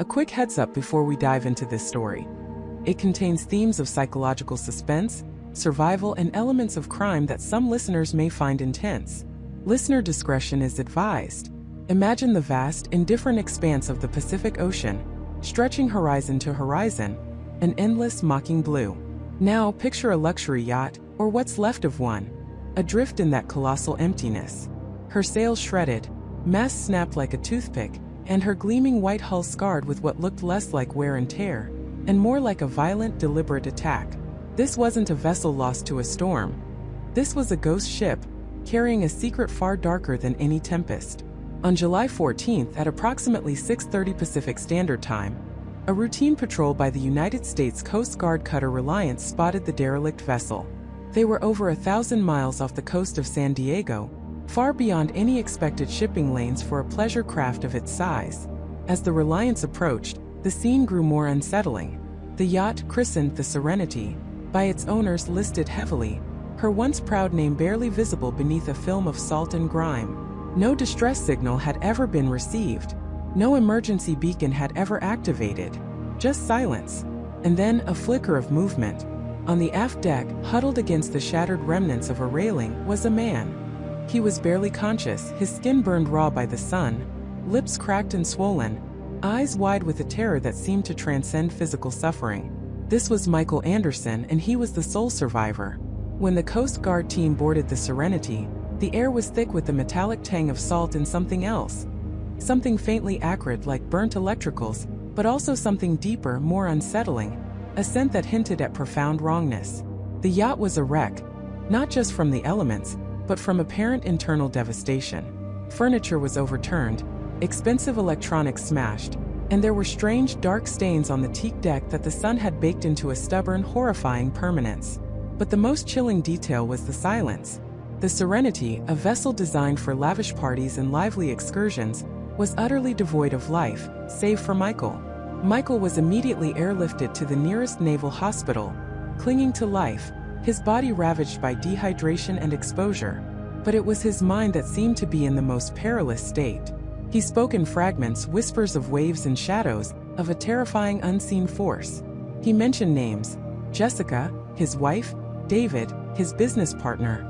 A quick heads up before we dive into this story. It contains themes of psychological suspense, survival, and elements of crime that some listeners may find intense. Listener discretion is advised. Imagine the vast, indifferent expanse of the Pacific Ocean, stretching horizon to horizon, an endless mocking blue. Now picture a luxury yacht, or what's left of one, adrift in that colossal emptiness. Her sails shredded, masts snapped like a toothpick, and her gleaming white hull scarred with what looked less like wear and tear, and more like a violent, deliberate attack. This wasn't a vessel lost to a storm. This was a ghost ship, carrying a secret far darker than any tempest. On July 14th at approximately 6:30 Pacific Standard Time, a routine patrol by the United States Coast Guard cutter Reliance spotted the derelict vessel. They were over 1,000 miles off the coast of San Diego, far beyond any expected shipping lanes for a pleasure craft of its size. As the Reliance approached, the scene grew more unsettling. The yacht, christened the Serenity, by its owners listed heavily, her once proud name barely visible beneath a film of salt and grime. No distress signal had ever been received. No emergency beacon had ever activated. Just silence. And then a flicker of movement. On the aft deck, huddled against the shattered remnants of a railing, was a man. He was barely conscious, his skin burned raw by the sun, lips cracked and swollen, eyes wide with a terror that seemed to transcend physical suffering. This was Michael Anderson, and he was the sole survivor. When the Coast Guard team boarded the Serenity, the air was thick with the metallic tang of salt and something else. Something faintly acrid like burnt electricals, but also something deeper, more unsettling, a scent that hinted at profound wrongness. The yacht was a wreck, not just from the elements, but from apparent internal devastation. Furniture was overturned, expensive electronics smashed, and there were strange dark stains on the teak deck that the sun had baked into a stubborn, horrifying permanence. But the most chilling detail was the silence. The Serenity, a vessel designed for lavish parties and lively excursions, was utterly devoid of life, save for Michael. Michael was immediately airlifted to the nearest naval hospital, clinging to life, his body ravaged by dehydration and exposure. But it was his mind that seemed to be in the most perilous state. He spoke in fragments, whispers of waves and shadows, of a terrifying unseen force. He mentioned names: Jessica, his wife; David, his business partner;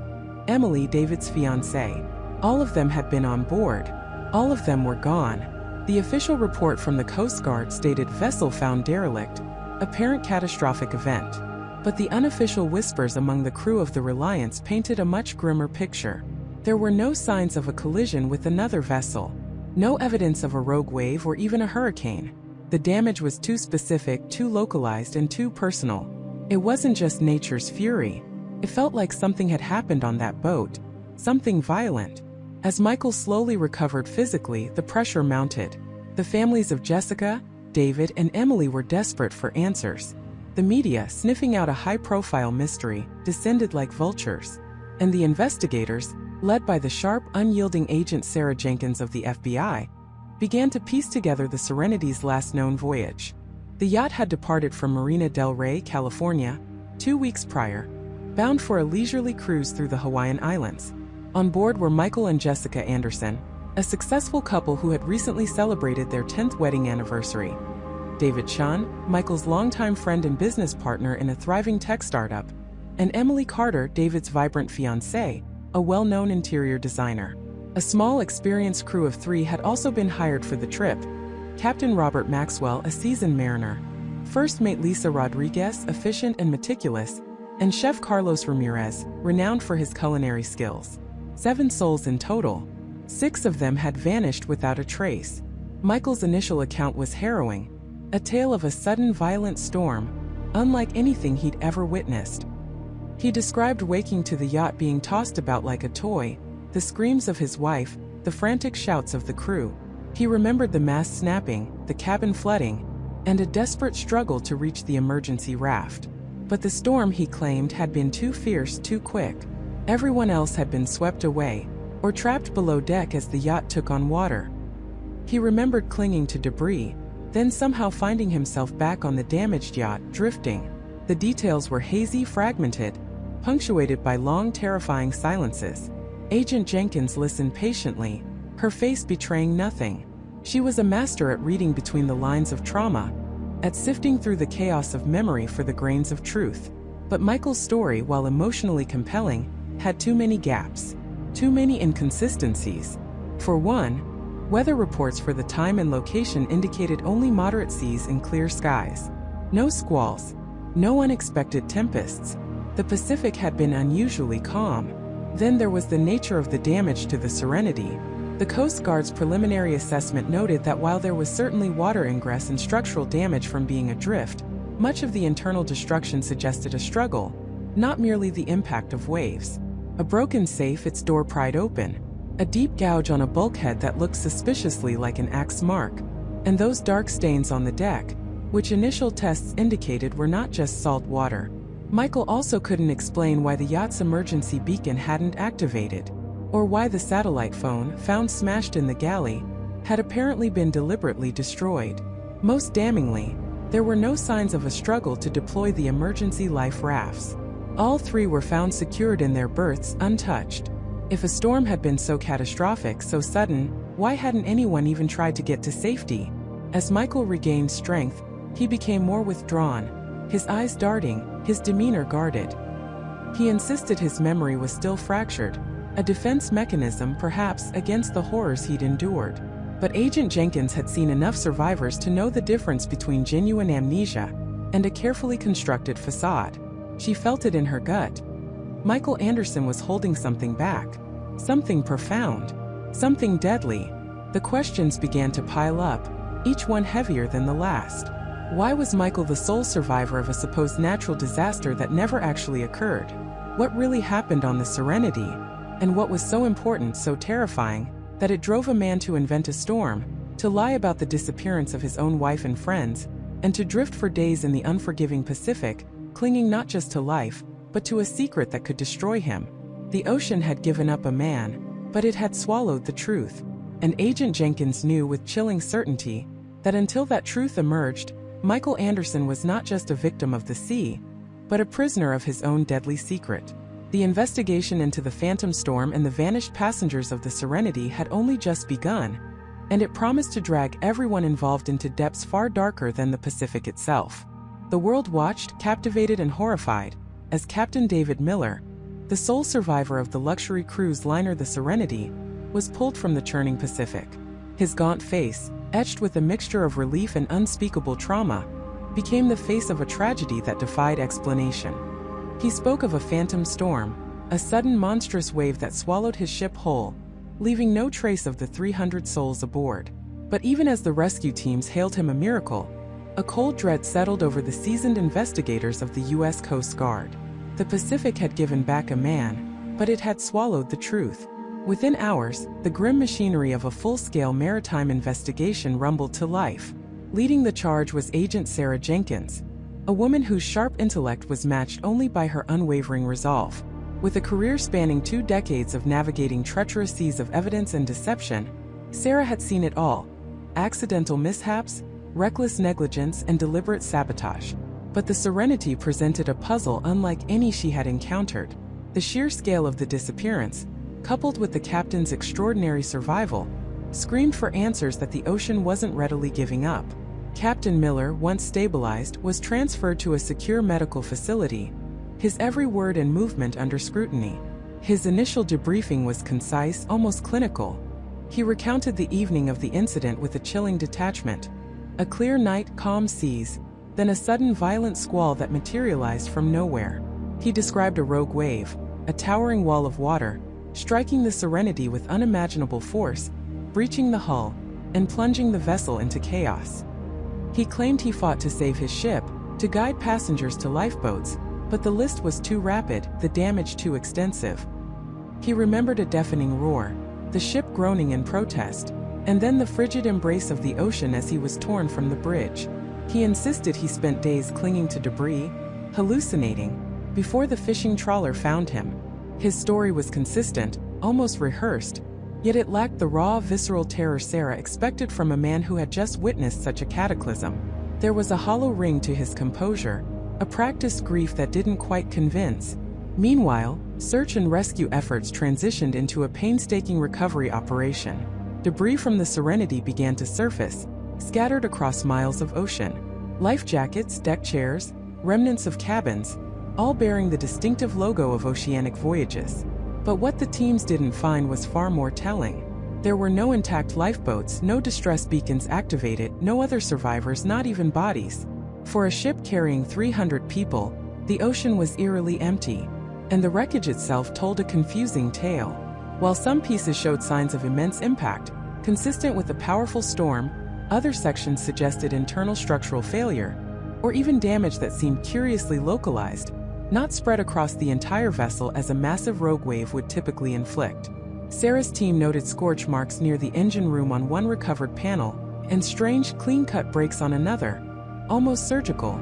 Emily, David's fiancée. All of them had been on board. All of them were gone. The official report from the Coast Guard stated vessel found derelict, apparent catastrophic event. But the unofficial whispers among the crew of the Reliance painted a much grimmer picture. There were no signs of a collision with another vessel. No evidence of a rogue wave or even a hurricane. The damage was too specific, too localized, and too personal. It wasn't just nature's fury. It felt like something had happened on that boat. Something violent. As Michael slowly recovered physically, the pressure mounted. The families of Jessica, David, and Emily were desperate for answers. The media, sniffing out a high-profile mystery, descended like vultures. And the investigators, led by the sharp, unyielding agent Sarah Jenkins of the FBI, began to piece together the Serenity's last known voyage. The yacht had departed from Marina del Rey, California, 2 weeks prior, bound for a leisurely cruise through the Hawaiian Islands. On board were Michael and Jessica Anderson, a successful couple who had recently celebrated their 10th wedding anniversary. David Chun, Michael's longtime friend and business partner in a thriving tech startup, and Emily Carter, David's vibrant fiancée, a well-known interior designer. A small, experienced crew of 3 had also been hired for the trip: Captain Robert Maxwell, a seasoned mariner; First Mate Lisa Rodriguez, efficient and meticulous; and Chef Carlos Ramirez, renowned for his culinary skills. 7 souls in total. 6 of them had vanished without a trace. Michael's initial account was harrowing, a tale of a sudden violent storm, unlike anything he'd ever witnessed. He described waking to the yacht being tossed about like a toy, the screams of his wife, the frantic shouts of the crew. He remembered the mast snapping, the cabin flooding, and a desperate struggle to reach the emergency raft. But the storm, he claimed, had been too fierce, too quick. Everyone else had been swept away, or trapped below deck as the yacht took on water. He remembered clinging to debris, then somehow finding himself back on the damaged yacht, drifting. The details were hazy, fragmented, punctuated by long, terrifying silences. Agent Jenkins listened patiently, her face betraying nothing. She was a master at reading between the lines of trauma, at sifting through the chaos of memory for the grains of truth. But Michael's story, while emotionally compelling, had too many gaps, too many inconsistencies. For one, weather reports for the time and location indicated only moderate seas and clear skies. No squalls, no unexpected tempests. The Pacific had been unusually calm. Then there was the nature of the damage to the Serenity. The Coast Guard's preliminary assessment noted that while there was certainly water ingress and structural damage from being adrift, much of the internal destruction suggested a struggle, not merely the impact of waves. A broken safe, its door pried open, a deep gouge on a bulkhead that looked suspiciously like an axe mark, and those dark stains on the deck, which initial tests indicated were not just salt water. Michael also couldn't explain why the yacht's emergency beacon hadn't activated, or why the satellite phone, found smashed in the galley, had apparently been deliberately destroyed. Most damningly, there were no signs of a struggle to deploy the emergency life rafts. All three were found secured in their berths, untouched. If a storm had been so catastrophic, so sudden, why hadn't anyone even tried to get to safety? As Michael regained strength, he became more withdrawn, his eyes darting, his demeanor guarded. He insisted his memory was still fractured, a defense mechanism perhaps against the horrors he'd endured. But Agent Jenkins had seen enough survivors to know the difference between genuine amnesia and a carefully constructed facade. She felt it in her gut. Michael Anderson was holding something back, something profound, something deadly. The questions began to pile up, each one heavier than the last. Why was Michael the sole survivor of a supposed natural disaster that never actually occurred? What really happened on the Serenity? And what was so important, so terrifying, that it drove a man to invent a storm, to lie about the disappearance of his own wife and friends, and to drift for days in the unforgiving Pacific, clinging not just to life, but to a secret that could destroy him? The ocean had given up a man, but it had swallowed the truth. And Agent Jenkins knew with chilling certainty that until that truth emerged, Michael Anderson was not just a victim of the sea, but a prisoner of his own deadly secret. The investigation into the phantom storm and the vanished passengers of the Serenity had only just begun, and it promised to drag everyone involved into depths far darker than the Pacific itself. The world watched, captivated and horrified, as Captain David Miller, the sole survivor of the luxury cruise liner the Serenity, was pulled from the churning Pacific. His gaunt face, etched with a mixture of relief and unspeakable trauma, became the face of a tragedy that defied explanation. He spoke of a phantom storm, a sudden monstrous wave that swallowed his ship whole, leaving no trace of the 300 souls aboard. But even as the rescue teams hailed him a miracle, a cold dread settled over the seasoned investigators of the U.S. Coast Guard. The Pacific had given back a man, but it had swallowed the truth. Within hours, the grim machinery of a full-scale maritime investigation rumbled to life. Leading the charge was Agent Sarah Jenkins, a woman whose sharp intellect was matched only by her unwavering resolve. With a career spanning 2 decades of navigating treacherous seas of evidence and deception, Sarah had seen it all: accidental mishaps, reckless negligence, and deliberate sabotage. But the Serenity presented a puzzle unlike any she had encountered. The sheer scale of the disappearance, coupled with the captain's extraordinary survival, screamed for answers that the ocean wasn't readily giving up. Captain Miller, once stabilized, was transferred to a secure medical facility, his every word and movement under scrutiny. His initial debriefing was concise, almost clinical. He recounted the evening of the incident with a chilling detachment. A clear night, calm seas, then a sudden violent squall that materialized from nowhere. He described a rogue wave, a towering wall of water, striking the Serenity with unimaginable force, breaching the hull, and plunging the vessel into chaos. He claimed he fought to save his ship, to guide passengers to lifeboats, but the list was too rapid, the damage too extensive. He remembered a deafening roar, the ship groaning in protest, and then the frigid embrace of the ocean as he was torn from the bridge. He insisted he spent days clinging to debris, hallucinating, before the fishing trawler found him. His story was consistent, almost rehearsed, yet it lacked the raw, visceral terror Sarah expected from a man who had just witnessed such a cataclysm. There was a hollow ring to his composure, a practiced grief that didn't quite convince. Meanwhile, search and rescue efforts transitioned into a painstaking recovery operation. Debris from the Serenity began to surface, scattered across miles of ocean. Life jackets, deck chairs, remnants of cabins, all bearing the distinctive logo of oceanic voyages. But what the teams didn't find was far more telling. There were no intact lifeboats, no distress beacons activated, no other survivors, not even bodies. For a ship carrying 300 people, the ocean was eerily empty, and the wreckage itself told a confusing tale. While some pieces showed signs of immense impact, consistent with a powerful storm, other sections suggested internal structural failure, or even damage that seemed curiously localized, not spread across the entire vessel as a massive rogue wave would typically inflict. Sarah's team noted scorch marks near the engine room on one recovered panel, and strange, clean-cut breaks on another, almost surgical,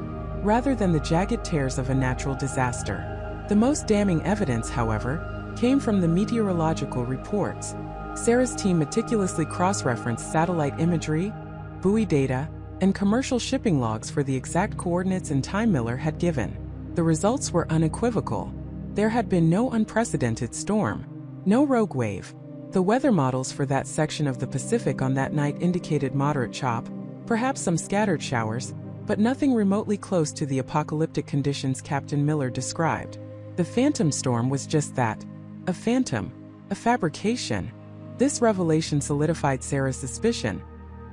rather than the jagged tears of a natural disaster. The most damning evidence, however, came from the meteorological reports. Sarah's team meticulously cross-referenced satellite imagery, buoy data, and commercial shipping logs for the exact coordinates and time Miller had given. The results were unequivocal. There had been no unprecedented storm, no rogue wave. The weather models for that section of the Pacific on that night indicated moderate chop, perhaps some scattered showers, but nothing remotely close to the apocalyptic conditions Captain Miller described. The phantom storm was just that, a phantom, a fabrication. This revelation solidified Sarah's suspicion.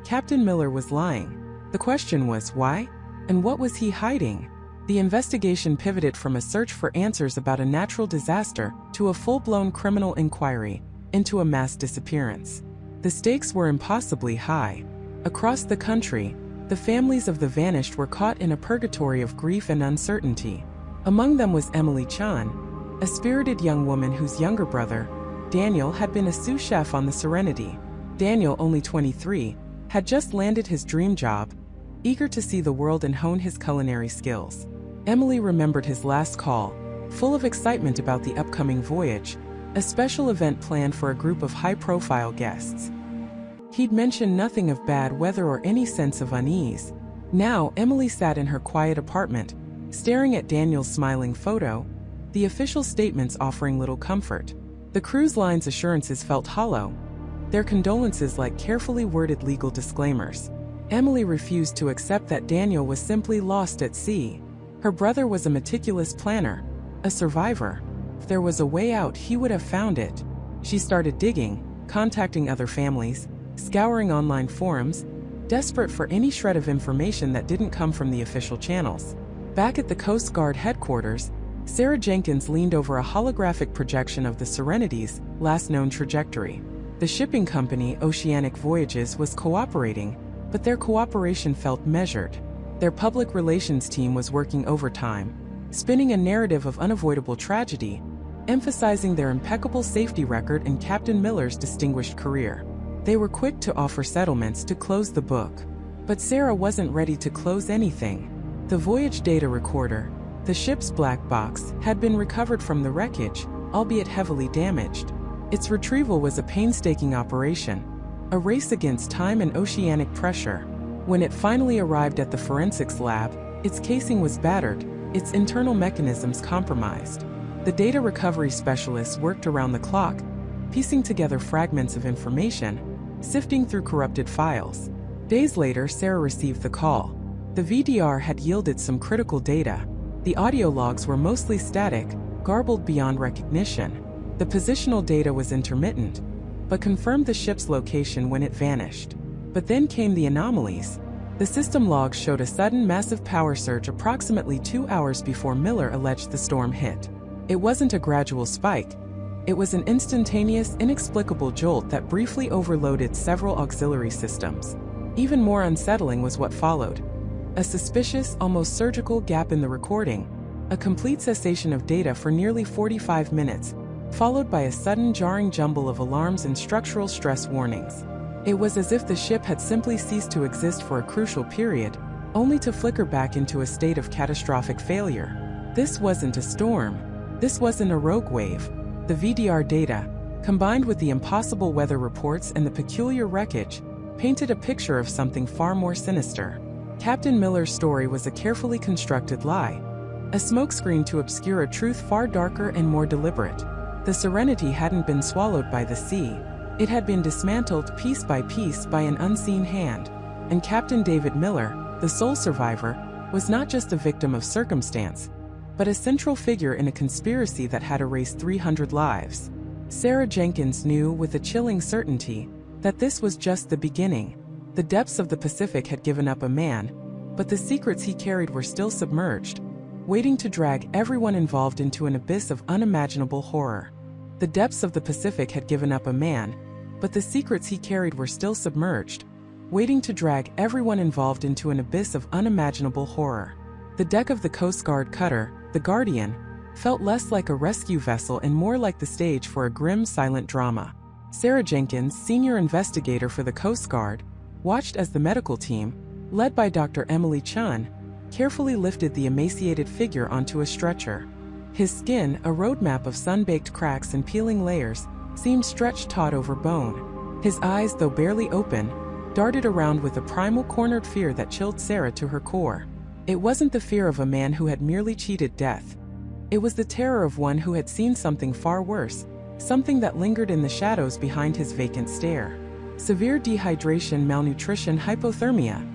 Captain Miller was lying. The question was why? And what was he hiding? The investigation pivoted from a search for answers about a natural disaster to a full-blown criminal inquiry into a mass disappearance. The stakes were impossibly high. Across the country, the families of the vanished were caught in a purgatory of grief and uncertainty. Among them was Emily Chan, a spirited young woman whose younger brother, Daniel, had been a sous chef on the Serenity. Daniel, only 23, had just landed his dream job, eager to see the world and hone his culinary skills. Emily remembered his last call, full of excitement about the upcoming voyage, a special event planned for a group of high-profile guests. He'd mentioned nothing of bad weather or any sense of unease. Now, Emily sat in her quiet apartment, staring at Daniel's smiling photo, the official statements offering little comfort. The cruise line's assurances felt hollow, their condolences like carefully worded legal disclaimers. Emily refused to accept that Daniel was simply lost at sea. Her brother was a meticulous planner, a survivor. If there was a way out, he would have found it. She started digging, contacting other families, scouring online forums, desperate for any shred of information that didn't come from the official channels. Back at the Coast Guard headquarters, Sarah Jenkins leaned over a holographic projection of the Serenity's last known trajectory. The shipping company, Oceanic Voyages, was cooperating, but their cooperation felt measured. Their public relations team was working overtime, spinning a narrative of unavoidable tragedy, emphasizing their impeccable safety record and Captain Miller's distinguished career. They were quick to offer settlements to close the book. But Sarah wasn't ready to close anything. The voyage data recorder, the ship's black box, had been recovered from the wreckage, albeit heavily damaged. Its retrieval was a painstaking operation, a race against time and oceanic pressure. When it finally arrived at the forensics lab, its casing was battered, its internal mechanisms compromised. The data recovery specialists worked around the clock, piecing together fragments of information, sifting through corrupted files. Days later, Sarah received the call. The VDR had yielded some critical data. The audio logs were mostly static, garbled beyond recognition. The positional data was intermittent, but confirmed the ship's location when it vanished. But then came the anomalies. The system logs showed a sudden massive power surge approximately 2 hours before Miller alleged the storm hit. It wasn't a gradual spike. It was an instantaneous, inexplicable jolt that briefly overloaded several auxiliary systems. Even more unsettling was what followed. A suspicious, almost surgical gap in the recording, a complete cessation of data for nearly 45 minutes, followed by a sudden jarring jumble of alarms and structural stress warnings. It was as if the ship had simply ceased to exist for a crucial period, only to flicker back into a state of catastrophic failure. This wasn't a storm. This wasn't a rogue wave. The VDR data, combined with the impossible weather reports and the peculiar wreckage, painted a picture of something far more sinister. Captain Miller's story was a carefully constructed lie, a smokescreen to obscure a truth far darker and more deliberate. The Serenity hadn't been swallowed by the sea. It had been dismantled piece by piece by an unseen hand, and Captain David Miller, the sole survivor, was not just a victim of circumstance, but a central figure in a conspiracy that had erased 300 lives. Sarah Jenkins knew with a chilling certainty that this was just the beginning. The depths of the Pacific had given up a man, but the secrets he carried were still submerged, waiting to drag everyone involved into an abyss of unimaginable horror. The depths of the Pacific had given up a man, but the secrets he carried were still submerged, waiting to drag everyone involved into an abyss of unimaginable horror. The deck of the Coast Guard cutter, the Guardian, felt less like a rescue vessel and more like the stage for a grim, silent drama. Sarah Jenkins, senior investigator for the Coast Guard, watched as the medical team, led by Dr. Emily Chun, carefully lifted the emaciated figure onto a stretcher. His skin, a roadmap of sun-baked cracks and peeling layers, seemed stretched taut over bone. His eyes, though barely open, darted around with a primal cornered fear that chilled Sarah to her core. It wasn't the fear of a man who had merely cheated death. It was the terror of one who had seen something far worse, something that lingered in the shadows behind his vacant stare. Severe dehydration, malnutrition, hypothermia,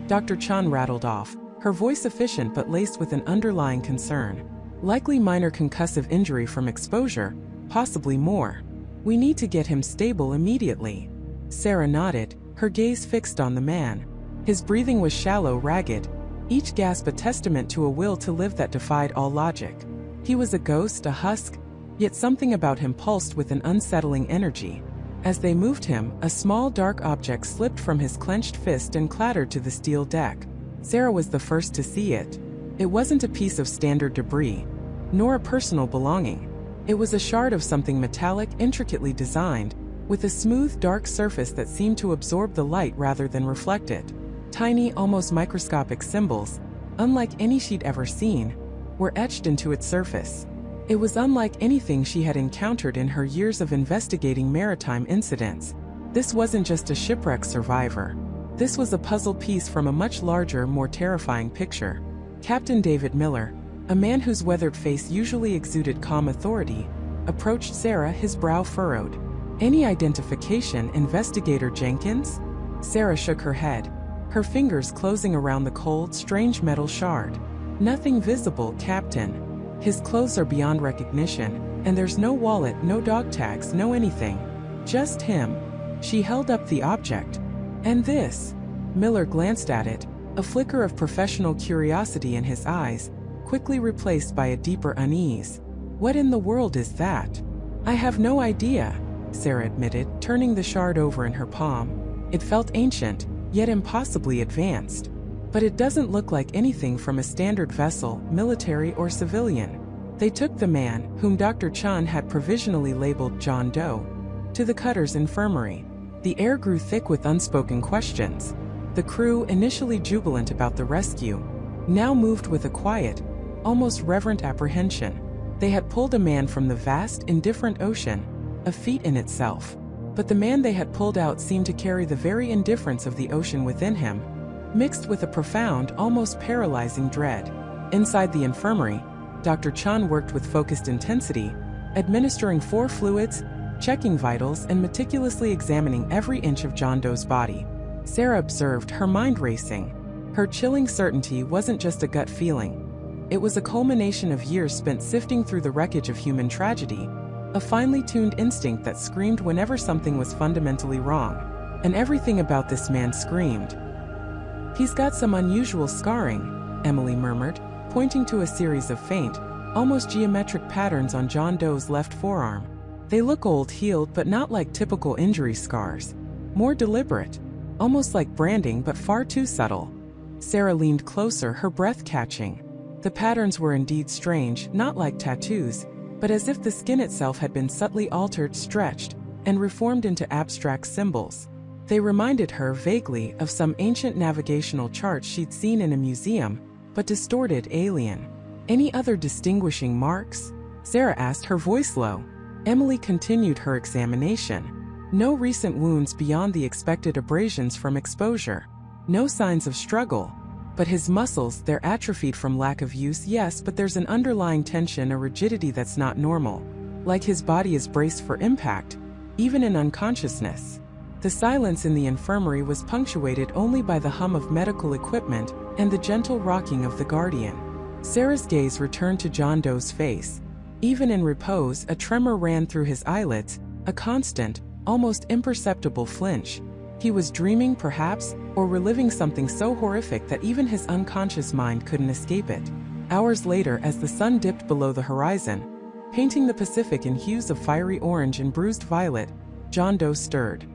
Dr. Chun rattled off, her voice efficient but laced with an underlying concern. Likely minor concussive injury from exposure, possibly more. We need to get him stable immediately. Sarah nodded, her gaze fixed on the man. His breathing was shallow, ragged, each gasp a testament to a will to live that defied all logic. He was a ghost, a husk, yet something about him pulsed with an unsettling energy. As they moved him, a small dark object slipped from his clenched fist and clattered to the steel deck. Sarah was the first to see it. It wasn't a piece of standard debris, nor a personal belonging. It was a shard of something metallic, intricately designed, with a smooth, dark surface that seemed to absorb the light rather than reflect it. Tiny, almost microscopic symbols, unlike any she'd ever seen, were etched into its surface. It was unlike anything she had encountered in her years of investigating maritime incidents. This wasn't just a shipwreck survivor. This was a puzzle piece from a much larger, more terrifying picture. Captain David Miller, a man whose weathered face usually exuded calm authority, approached Sarah, his brow furrowed. "Any identification, Investigator Jenkins?" Sarah shook her head, her fingers closing around the cold, strange metal shard. "Nothing visible, Captain. His clothes are beyond recognition, and there's no wallet, no dog tags, no anything. Just him." She held up the object. "And this?" Miller glanced at it, a flicker of professional curiosity in his eyes, quickly replaced by a deeper unease. "What in the world is that?" "I have no idea," Sarah admitted, turning the shard over in her palm. It felt ancient, yet impossibly advanced. "But it doesn't look like anything from a standard vessel, military or civilian." They took the man, whom Dr. Chun had provisionally labeled John Doe, to the cutter's infirmary. The air grew thick with unspoken questions. The crew, initially jubilant about the rescue, now moved with a quiet, almost reverent apprehension. They had pulled a man from the vast, indifferent ocean, a feat in itself. But the man they had pulled out seemed to carry the very indifference of the ocean within him, mixed with a profound, almost paralyzing dread. Inside the infirmary, Dr. Chun worked with focused intensity, administering 4 fluids, checking vitals, and meticulously examining every inch of John Doe's body. Sarah observed, her mind racing. Her chilling certainty wasn't just a gut feeling. It was a culmination of years spent sifting through the wreckage of human tragedy, a finely tuned instinct that screamed whenever something was fundamentally wrong. And everything about this man screamed. "He's got some unusual scarring," Emily murmured, pointing to a series of faint, almost geometric patterns on John Doe's left forearm. "They look old, healed, but not like typical injury scars. More deliberate. Almost like branding, but far too subtle." Sarah leaned closer, her breath catching. The patterns were indeed strange, not like tattoos, but as if the skin itself had been subtly altered, stretched, and reformed into abstract symbols. They reminded her vaguely of some ancient navigational charts she'd seen in a museum, but distorted, alien. "Any other distinguishing marks?" Sarah asked, her voice low. Emily continued her examination. No recent wounds beyond the expected abrasions from exposure. No signs of struggle. But his muscles, they're atrophied from lack of use, yes, but there's an underlying tension, a rigidity that's not normal. Like his body is braced for impact, even in unconsciousness. The silence in the infirmary was punctuated only by the hum of medical equipment and the gentle rocking of the Guardian. Sarah's gaze returned to John Doe's face. Even in repose, a tremor ran through his eyelids, a constant, almost imperceptible flinch. He was dreaming, perhaps, or reliving something so horrific that even his unconscious mind couldn't escape it. Hours later, as the sun dipped below the horizon, painting the Pacific in hues of fiery orange and bruised violet, John Doe stirred.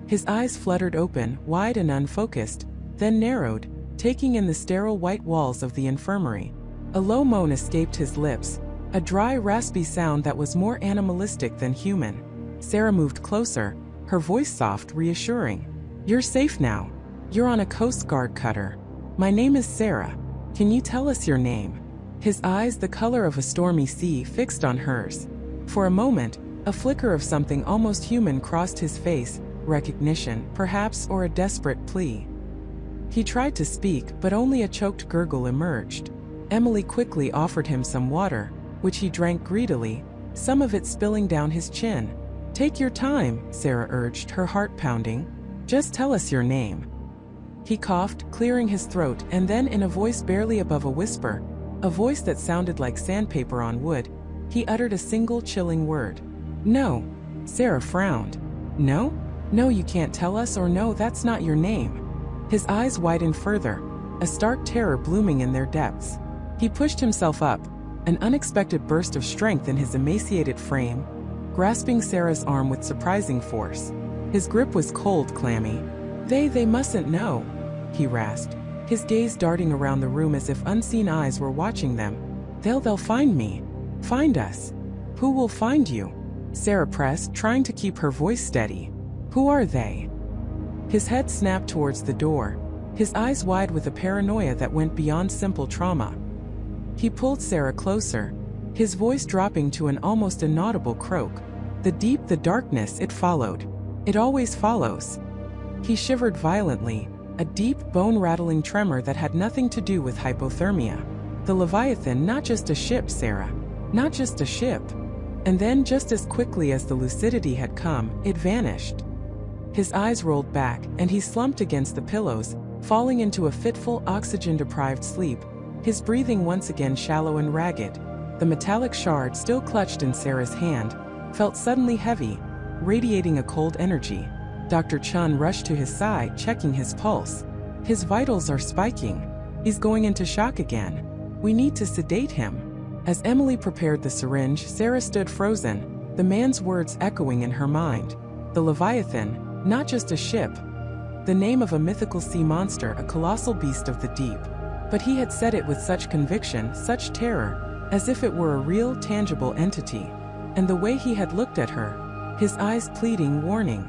His eyes fluttered open, wide and unfocused, then narrowed, taking in the sterile white walls of the infirmary. A low moan escaped his lips, a dry, raspy sound that was more animalistic than human. Sarah moved closer, her voice soft, reassuring. "You're safe now. You're on a Coast Guard cutter. My name is Sarah. Can you tell us your name?" His eyes, the color of a stormy sea, fixed on hers. For a moment, a flicker of something almost human crossed his face, recognition, perhaps, or a desperate plea. He tried to speak, but only a choked gurgle emerged. Emily quickly offered him some water, which he drank greedily, some of it spilling down his chin. "Take your time," Sarah urged, her heart pounding. "Just tell us your name." He coughed, clearing his throat, and then in a voice barely above a whisper, a voice that sounded like sandpaper on wood, he uttered a single chilling word. "No." Sarah frowned. "No? No, you can't tell us, or no, that's not your name." His eyes widened further, a stark terror blooming in their depths. He pushed himself up, an unexpected burst of strength in his emaciated frame, grasping Sarah's arm with surprising force. His grip was cold, clammy. They mustn't know," he rasped, his gaze darting around the room as if unseen eyes were watching them. They'll find me. Find us." "Who will find you?" Sarah pressed, trying to keep her voice steady. "Who are they?" His head snapped towards the door, his eyes wide with a paranoia that went beyond simple trauma. He pulled Sarah closer, his voice dropping to an almost inaudible croak. The darkness, it followed. It always follows. He shivered violently, a deep, bone-rattling tremor that had nothing to do with hypothermia. The Leviathan, not just a ship, Sarah. Not just a ship. And then, just as quickly as the lucidity had come, it vanished. His eyes rolled back, and he slumped against the pillows, falling into a fitful, oxygen-deprived sleep, his breathing once again shallow and ragged. The metallic shard, still clutched in Sarah's hand, felt suddenly heavy, radiating a cold energy. Dr. Chun rushed to his side, checking his pulse. "His vitals are spiking. He's going into shock again. We need to sedate him." As Emily prepared the syringe, Sarah stood frozen, the man's words echoing in her mind. The Leviathan, not just a ship. The name of a mythical sea monster, a colossal beast of the deep. But he had said it with such conviction, such terror, as if it were a real, tangible entity. And the way he had looked at her, his eyes pleading, warning.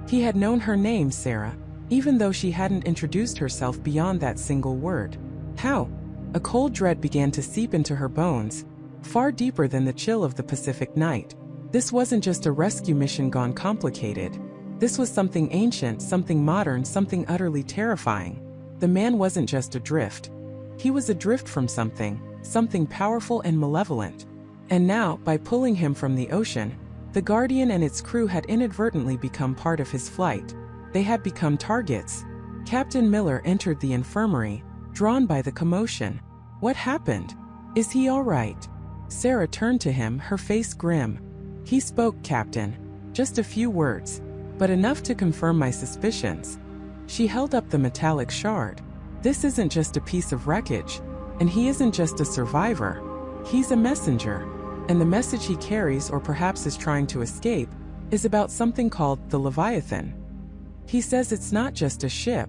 He had known her name, Sarah, even though she hadn't introduced herself beyond that single word. How? A cold dread began to seep into her bones, far deeper than the chill of the Pacific night. This wasn't just a rescue mission gone complicated. This was something ancient, something modern, something utterly terrifying. The man wasn't just adrift. He was adrift from something powerful and malevolent. And now, by pulling him from the ocean, the Guardian and its crew had inadvertently become part of his flight. They had become targets. Captain Miller entered the infirmary, drawn by the commotion. What happened? Is he all right? Sarah turned to him, her face grim. He spoke, Captain. Just a few words, but enough to confirm my suspicions. She held up the metallic shard. This isn't just a piece of wreckage, and he isn't just a survivor. He's a messenger, and the message he carries, or perhaps is trying to escape, is about something called the Leviathan. He says it's not just a ship.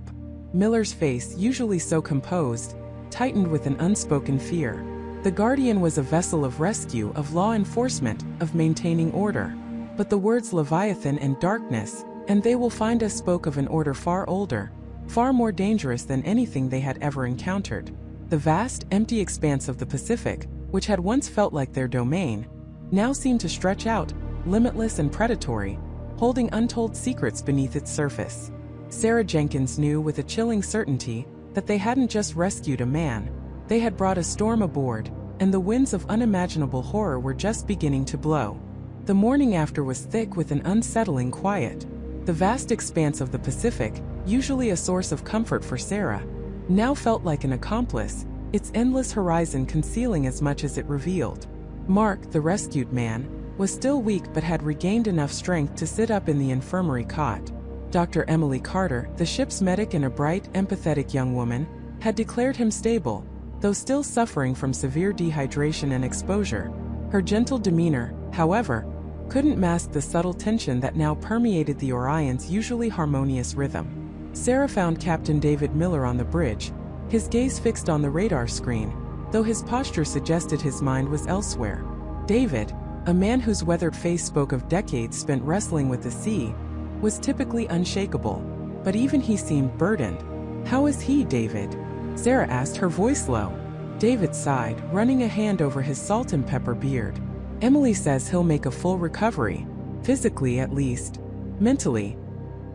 Miller's face, usually so composed, tightened with an unspoken fear. The Guardian was a vessel of rescue, of law enforcement, of maintaining order. But the words Leviathan and darkness, and they will find us, spoke of an order far older, far more dangerous than anything they had ever encountered. The vast, empty expanse of the Pacific, which had once felt like their domain, now seemed to stretch out, limitless and predatory, holding untold secrets beneath its surface. Sarah Jenkins knew with a chilling certainty that they hadn't just rescued a man, they had brought a storm aboard, and the winds of unimaginable horror were just beginning to blow. The morning after was thick with an unsettling quiet. The vast expanse of the Pacific, usually a source of comfort for Sarah, now felt like an accomplice, its endless horizon concealing as much as it revealed. Mark, the rescued man, was still weak but had regained enough strength to sit up in the infirmary cot. Dr. Emily Carter, the ship's medic and a bright, empathetic young woman, had declared him stable, though still suffering from severe dehydration and exposure. Her gentle demeanor, however, couldn't mask the subtle tension that now permeated the Orion's usually harmonious rhythm. Sarah found Captain David Miller on the bridge, his gaze fixed on the radar screen, though his posture suggested his mind was elsewhere. David, a man whose weathered face spoke of decades spent wrestling with the sea, was typically unshakable, but even he seemed burdened. "How is he, David?" Sarah asked, her voice low. David sighed, running a hand over his salt and pepper beard. "Emily says he'll make a full recovery, physically at least. Mentally,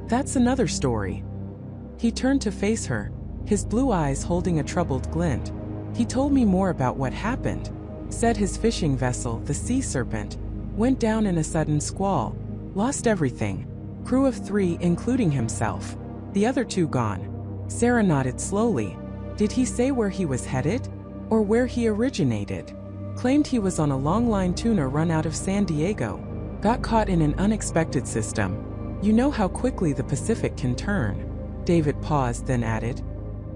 that's another story." He turned to face her, his blue eyes holding a troubled glint. "He told me more about what happened. Said his fishing vessel, the Sea Serpent, went down in a sudden squall, lost everything. Crew of 3, including himself. The other 2 gone." Sarah nodded slowly. "Did he say where he was headed? Or where he originated?" "Claimed he was on a long-line tuna run out of San Diego. Got caught in an unexpected system. You know how quickly the Pacific can turn." David paused, then added,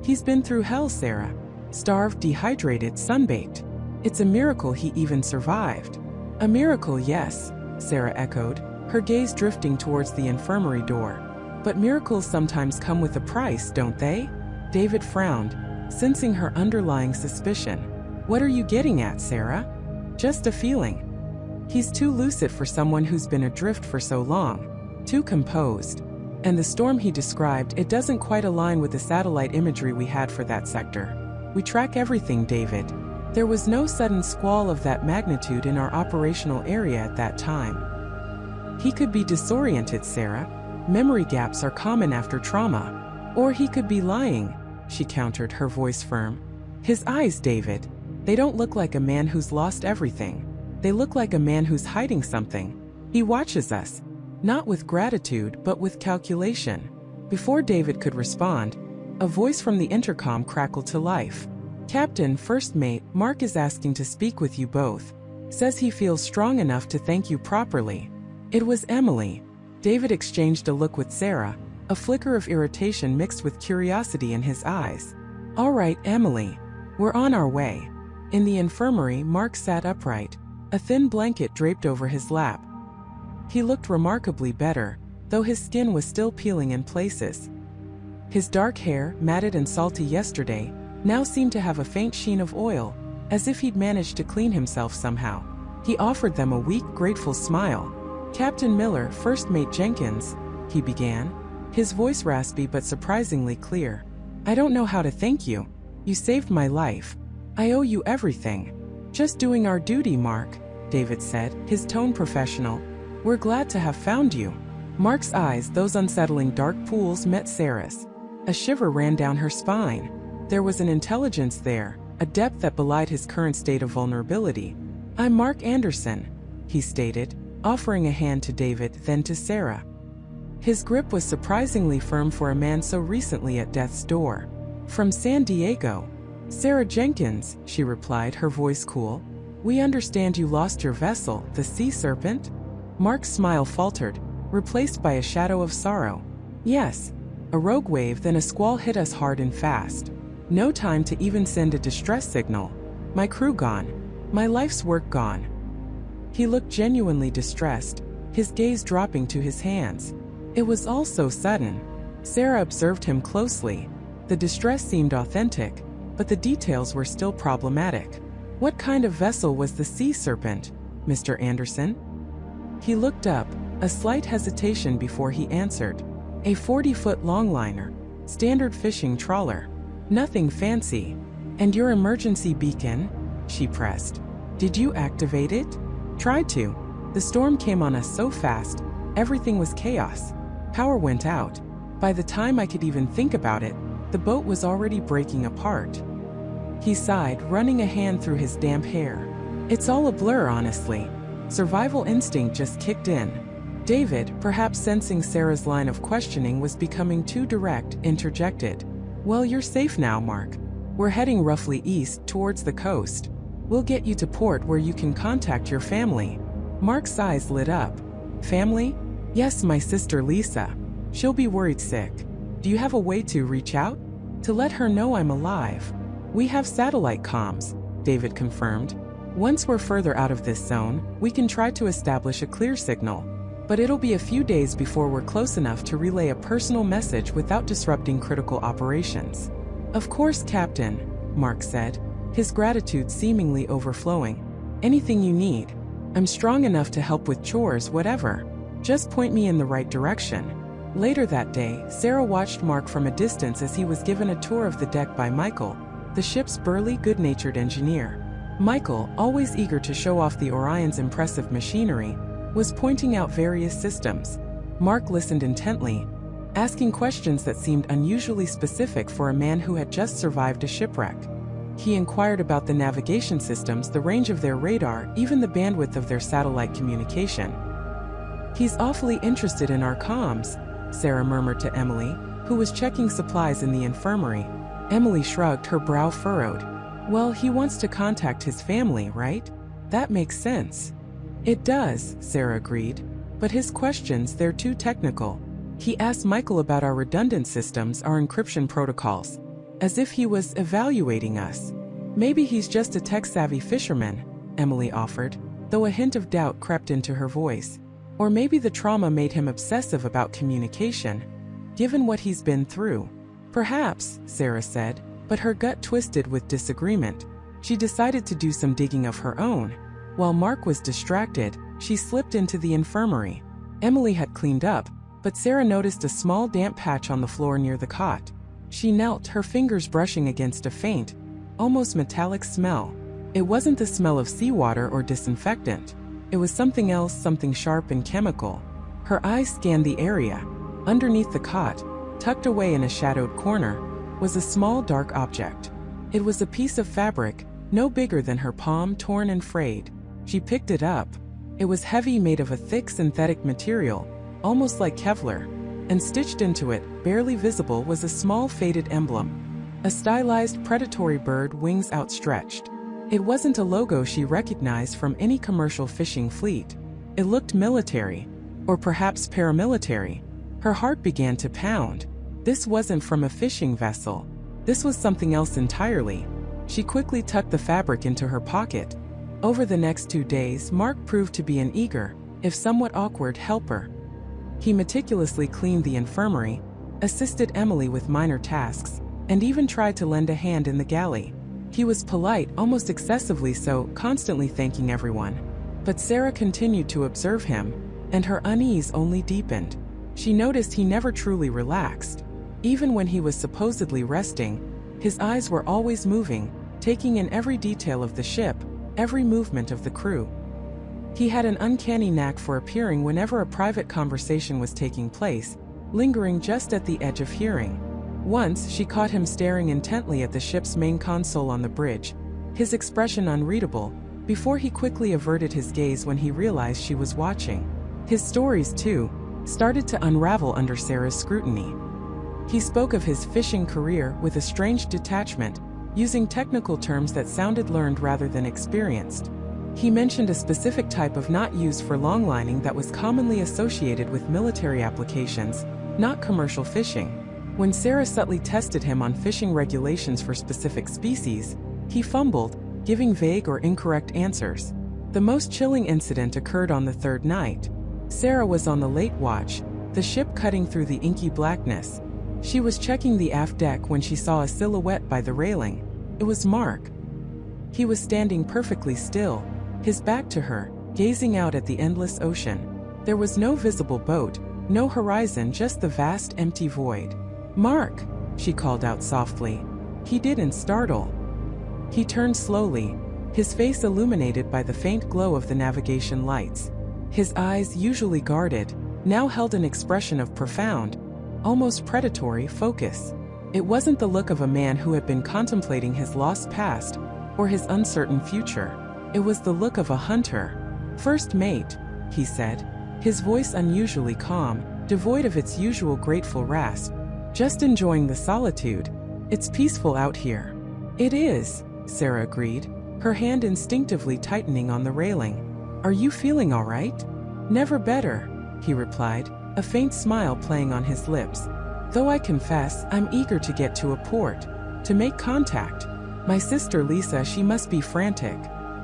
"He's been through hell, Sarah. Starved, dehydrated, sunbaked. It's a miracle he even survived." "A miracle, yes," Sarah echoed, her gaze drifting towards the infirmary door. "But miracles sometimes come with a price, don't they?" David frowned, sensing her underlying suspicion. "What are you getting at, Sarah?" "Just a feeling. He's too lucid for someone who's been adrift for so long. Too composed. And the storm he described, it doesn't quite align with the satellite imagery we had for that sector. We track everything, David. There was no sudden squall of that magnitude in our operational area at that time. He could be disoriented, Sarah. Memory gaps are common after trauma. Or he could be lying," she countered, her voice firm. "His eyes, David. They don't look like a man who's lost everything. They look like a man who's hiding something. He watches us, not with gratitude but with calculation." Before David could respond, a voice from the intercom crackled to life. "Captain, First Mate, Mark is asking to speak with you both. Says he feels strong enough to thank you properly." It was Emily. David exchanged a look with Sarah, a flicker of irritation mixed with curiosity in his eyes. "All right, Emily. We're on our way." In the infirmary, Mark sat upright, a thin blanket draped over his lap. He looked remarkably better, though his skin was still peeling in places. His dark hair, matted and salty yesterday, now seemed to have a faint sheen of oil, as if he'd managed to clean himself somehow. He offered them a weak, grateful smile. "Captain Miller, First Mate Jenkins," he began, his voice raspy but surprisingly clear. "I don't know how to thank you. You saved my life. I owe you everything." "Just doing our duty, Mark," David said, his tone professional. "We're glad to have found you." Mark's eyes, those unsettling dark pools, met Sarah's. A shiver ran down her spine. There was an intelligence there, a depth that belied his current state of vulnerability. "I'm Mark Anderson," he stated, offering a hand to David, then to Sarah. His grip was surprisingly firm for a man so recently at death's door. "From San Diego." "Sarah Jenkins," she replied, her voice cool. "We understand you lost your vessel, the Sea Serpent?" Mark's smile faltered, replaced by a shadow of sorrow. "Yes. A rogue wave, then a squall hit us hard and fast. No time to even send a distress signal. My crew gone. My life's work gone." He looked genuinely distressed, his gaze dropping to his hands. It was all so sudden. Sarah observed him closely. The distress seemed authentic, but the details were still problematic. "What kind of vessel was the Sea Serpent, Mr. Anderson?" He looked up, a slight hesitation before he answered. "A 40-foot longliner, standard fishing trawler. Nothing fancy." "And your emergency beacon?" she pressed. "Did you activate it?" "Tried to. The storm came on us so fast, everything was chaos. Power went out. By the time I could even think about it, the boat was already breaking apart." He sighed, running a hand through his damp hair. "It's all a blur, honestly. Survival instinct just kicked in. David, perhaps sensing Sarah's line of questioning was becoming too direct, interjected. "Well, you're safe now, Mark. We're heading roughly east, towards the coast. We'll get you to port where you can contact your family." Mark's eyes lit up. "Family?" "Yes, my sister Lisa. She'll be worried sick. Do you have a way to reach out? To let her know I'm alive?" "We have satellite comms," David confirmed. "Once we're further out of this zone, we can try to establish a clear signal. But it'll be a few days before we're close enough to relay a personal message without disrupting critical operations." "Of course, Captain," Mark said, his gratitude seemingly overflowing. "Anything you need. I'm strong enough to help with chores, whatever. Just point me in the right direction." Later that day, Sarah watched Mark from a distance as he was given a tour of the deck by Michael, the ship's burly, good-natured engineer. Michael, always eager to show off the Orion's impressive machinery, was pointing out various systems. Mark listened intently, asking questions that seemed unusually specific for a man who had just survived a shipwreck. He inquired about the navigation systems, the range of their radar, even the bandwidth of their satellite communication. "He's awfully interested in our comms," Sarah murmured to Emily, who was checking supplies in the infirmary. Emily shrugged, her brow furrowed. "Well, he wants to contact his family, right? That makes sense." "It does," Sarah agreed. "But his questions, they're too technical. He asked Michael about our redundant systems, our encryption protocols. As if he was evaluating us." "Maybe he's just a tech-savvy fisherman," Emily offered, though a hint of doubt crept into her voice. "Or maybe the trauma made him obsessive about communication, given what he's been through." "Perhaps," Sarah said, but her gut twisted with disagreement. She decided to do some digging of her own. While Mark was distracted, she slipped into the infirmary. Emily had cleaned up, but Sarah noticed a small damp patch on the floor near the cot. She knelt, her fingers brushing against a faint, almost metallic smell. It wasn't the smell of seawater or disinfectant. It was something else, something sharp and chemical. Her eyes scanned the area. Underneath the cot, tucked away in a shadowed corner, was a small dark object. It was a piece of fabric, no bigger than her palm, torn and frayed. She picked it up. It was heavy, made of a thick synthetic material, almost like Kevlar, and stitched into it, barely visible, was a small faded emblem. A stylized predatory bird, wings outstretched. It wasn't a logo she recognized from any commercial fishing fleet. It looked military, or perhaps paramilitary. Her heart began to pound. This wasn't from a fishing vessel. This was something else entirely. She quickly tucked the fabric into her pocket. Over the next 2 days, Mark proved to be an eager, if somewhat awkward, helper. He meticulously cleaned the infirmary, assisted Emily with minor tasks, and even tried to lend a hand in the galley. He was polite, almost excessively so, constantly thanking everyone. But Sarah continued to observe him, and her unease only deepened. She noticed he never truly relaxed. Even when he was supposedly resting, his eyes were always moving, taking in every detail of the ship, every movement of the crew. He had an uncanny knack for appearing whenever a private conversation was taking place, lingering just at the edge of hearing. Once, she caught him staring intently at the ship's main console on the bridge, his expression unreadable, before he quickly averted his gaze when he realized she was watching. His stories, too, started to unravel under Sarah's scrutiny. He spoke of his fishing career with a strange detachment, using technical terms that sounded learned rather than experienced. He mentioned a specific type of knot used for longlining that was commonly associated with military applications, not commercial fishing. When Sarah subtly tested him on fishing regulations for specific species, he fumbled, giving vague or incorrect answers. The most chilling incident occurred on the 3rd night. Sarah was on the late watch, the ship cutting through the inky blackness. She was checking the aft deck when she saw a silhouette by the railing. It was Mark. He was standing perfectly still, his back to her, gazing out at the endless ocean. There was no visible boat, no horizon, just the vast empty void. "Mark!" she called out softly. He didn't startle. He turned slowly, his face illuminated by the faint glow of the navigation lights. His eyes, usually guarded, now held an expression of profound, almost predatory focus. It wasn't the look of a man who had been contemplating his lost past or his uncertain future. It was the look of a hunter, "First mate," he said, his voice unusually calm, devoid of its usual grateful rasp. "Just enjoying the solitude. It's peaceful out here." "It is," Sarah agreed, her hand instinctively tightening on the railing. "Are you feeling all right?" "Never better," he replied, a faint smile playing on his lips. "Though I confess, I'm eager to get to a port, to make contact. My sister Lisa, she must be frantic.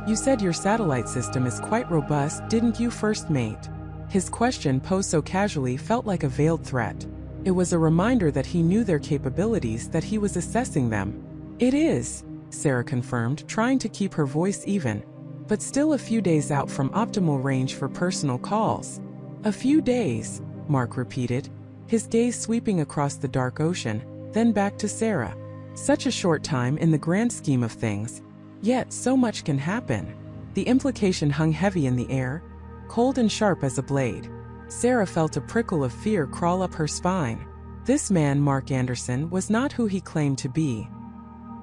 You said your satellite system is quite robust, didn't you, first mate?" His question, posed so casually, felt like a veiled threat. It was a reminder that he knew their capabilities, that he was assessing them. "It is," Sarah confirmed, trying to keep her voice even, "but still a few days out from optimal range for personal calls." "A few days," Mark repeated, his gaze sweeping across the dark ocean, then back to Sarah. "Such a short time in the grand scheme of things. Yet so much can happen." The implication hung heavy in the air, cold and sharp as a blade. Sarah felt a prickle of fear crawl up her spine. This man, Mark Anderson, was not who he claimed to be.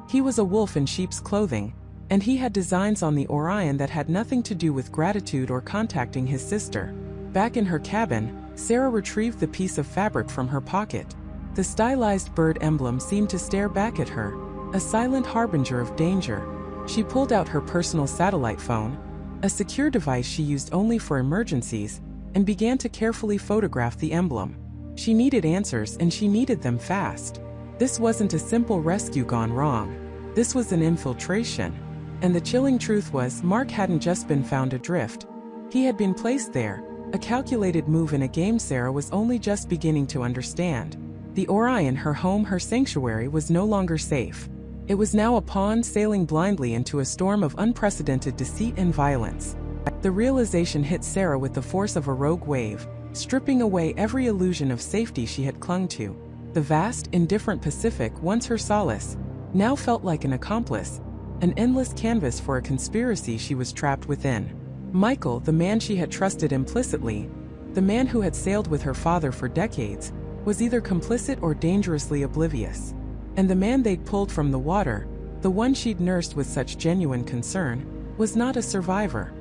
He was a wolf in sheep's clothing, and he had designs on the Orion that had nothing to do with gratitude or contacting his sister. Back in her cabin, Sarah retrieved the piece of fabric from her pocket. The stylized bird emblem seemed to stare back at her, a silent harbinger of danger. She pulled out her personal satellite phone, a secure device she used only for emergencies, and began to carefully photograph the emblem. She needed answers, and she needed them fast. This wasn't a simple rescue gone wrong. This was an infiltration. And the chilling truth was, Mark hadn't just been found adrift. He had been placed there, a calculated move in a game Sarah was only just beginning to understand. The Orion, her home, her sanctuary, was no longer safe. It was now a pawn sailing blindly into a storm of unprecedented deceit and violence. The realization hit Sarah with the force of a rogue wave, stripping away every illusion of safety she had clung to. The vast, indifferent Pacific, once her solace, now felt like an accomplice, an endless canvas for a conspiracy she was trapped within. Michael, the man she had trusted implicitly, the man who had sailed with her father for decades, was either complicit or dangerously oblivious. And the man they'd pulled from the water, the one she'd nursed with such genuine concern, was not a survivor.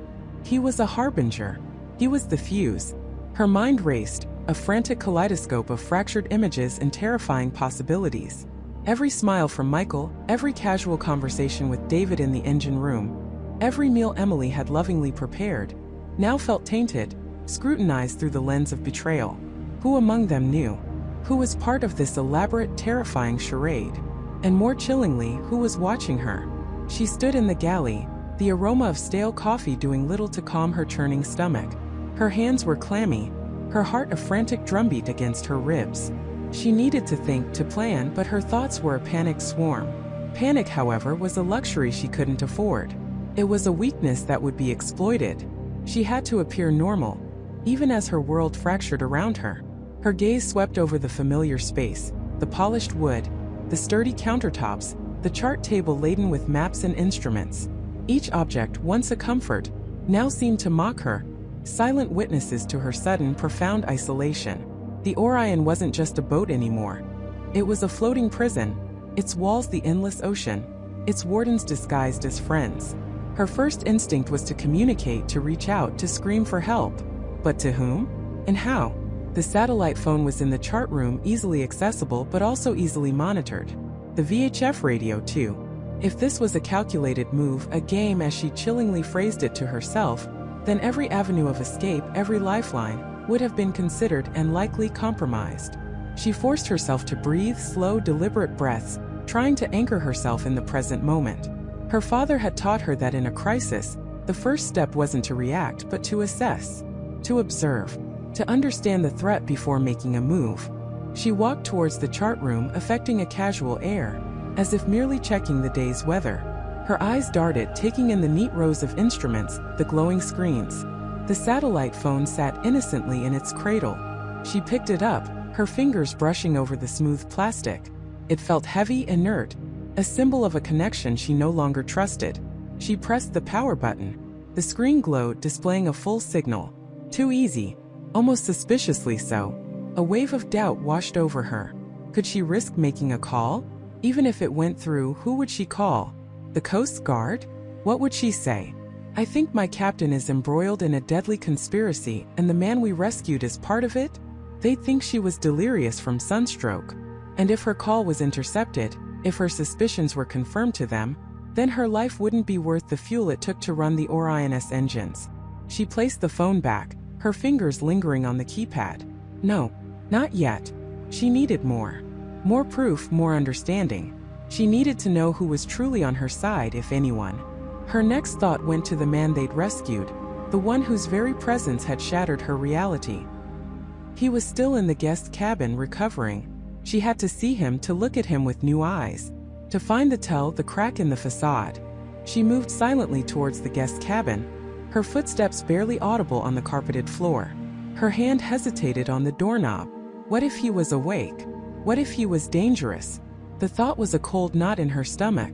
He was a harbinger. He was the fuse. Her mind raced, a frantic kaleidoscope of fractured images and terrifying possibilities. Every smile from Michael, every casual conversation with David in the engine room, every meal Emily had lovingly prepared, now felt tainted, scrutinized through the lens of betrayal. Who among them knew? Who was part of this elaborate, terrifying charade? And more chillingly, who was watching her? She stood in the galley, the aroma of stale coffee doing little to calm her churning stomach. Her hands were clammy, her heart a frantic drumbeat against her ribs. She needed to think, to plan, but her thoughts were a panicked swarm. Panic, however, was a luxury she couldn't afford. It was a weakness that would be exploited. She had to appear normal, even as her world fractured around her. Her gaze swept over the familiar space, the polished wood, the sturdy countertops, the chart table laden with maps and instruments. Each object, once a comfort, now seemed to mock her, silent witnesses to her sudden, profound isolation. The Orion wasn't just a boat anymore. It was a floating prison, its walls the endless ocean, its wardens disguised as friends. Her first instinct was to communicate, to reach out, to scream for help. But to whom? And how? The satellite phone was in the chart room, easily accessible but also easily monitored. The VHF radio too. If this was a calculated move, a game as she chillingly phrased it to herself, then every avenue of escape, every lifeline, would have been considered and likely compromised. She forced herself to breathe slow, deliberate breaths, trying to anchor herself in the present moment. Her father had taught her that in a crisis, the first step wasn't to react but to assess, to observe, to understand the threat before making a move. She walked towards the chart room, affecting a casual air, as if merely checking the day's weather. Her eyes darted, taking in the neat rows of instruments, the glowing screens. The satellite phone sat innocently in its cradle. She picked it up, her fingers brushing over the smooth plastic. It felt heavy, inert, a symbol of a connection she no longer trusted. She pressed the power button. The screen glowed, displaying a full signal. Too easy, almost suspiciously so. A wave of doubt washed over her. Could she risk making a call? Even if it went through, who would she call? The Coast Guard? What would she say? I think my captain is embroiled in a deadly conspiracy and the man we rescued is part of it? They'd think she was delirious from sunstroke. And if her call was intercepted, if her suspicions were confirmed to them, then her life wouldn't be worth the fuel it took to run the Orion's engines. She placed the phone back, her fingers lingering on the keypad. No, not yet. She needed more. More proof, more understanding. She needed to know who was truly on her side, if anyone. Her next thought went to the man they'd rescued, the one whose very presence had shattered her reality. He was still in the guest cabin recovering. She had to see him, to look at him with new eyes, to find the crack in the facade. She moved silently towards the guest cabin, her footsteps barely audible on the carpeted floor. Her hand hesitated on the doorknob. What if he was awake? What if he was dangerous? The thought was a cold knot in her stomach.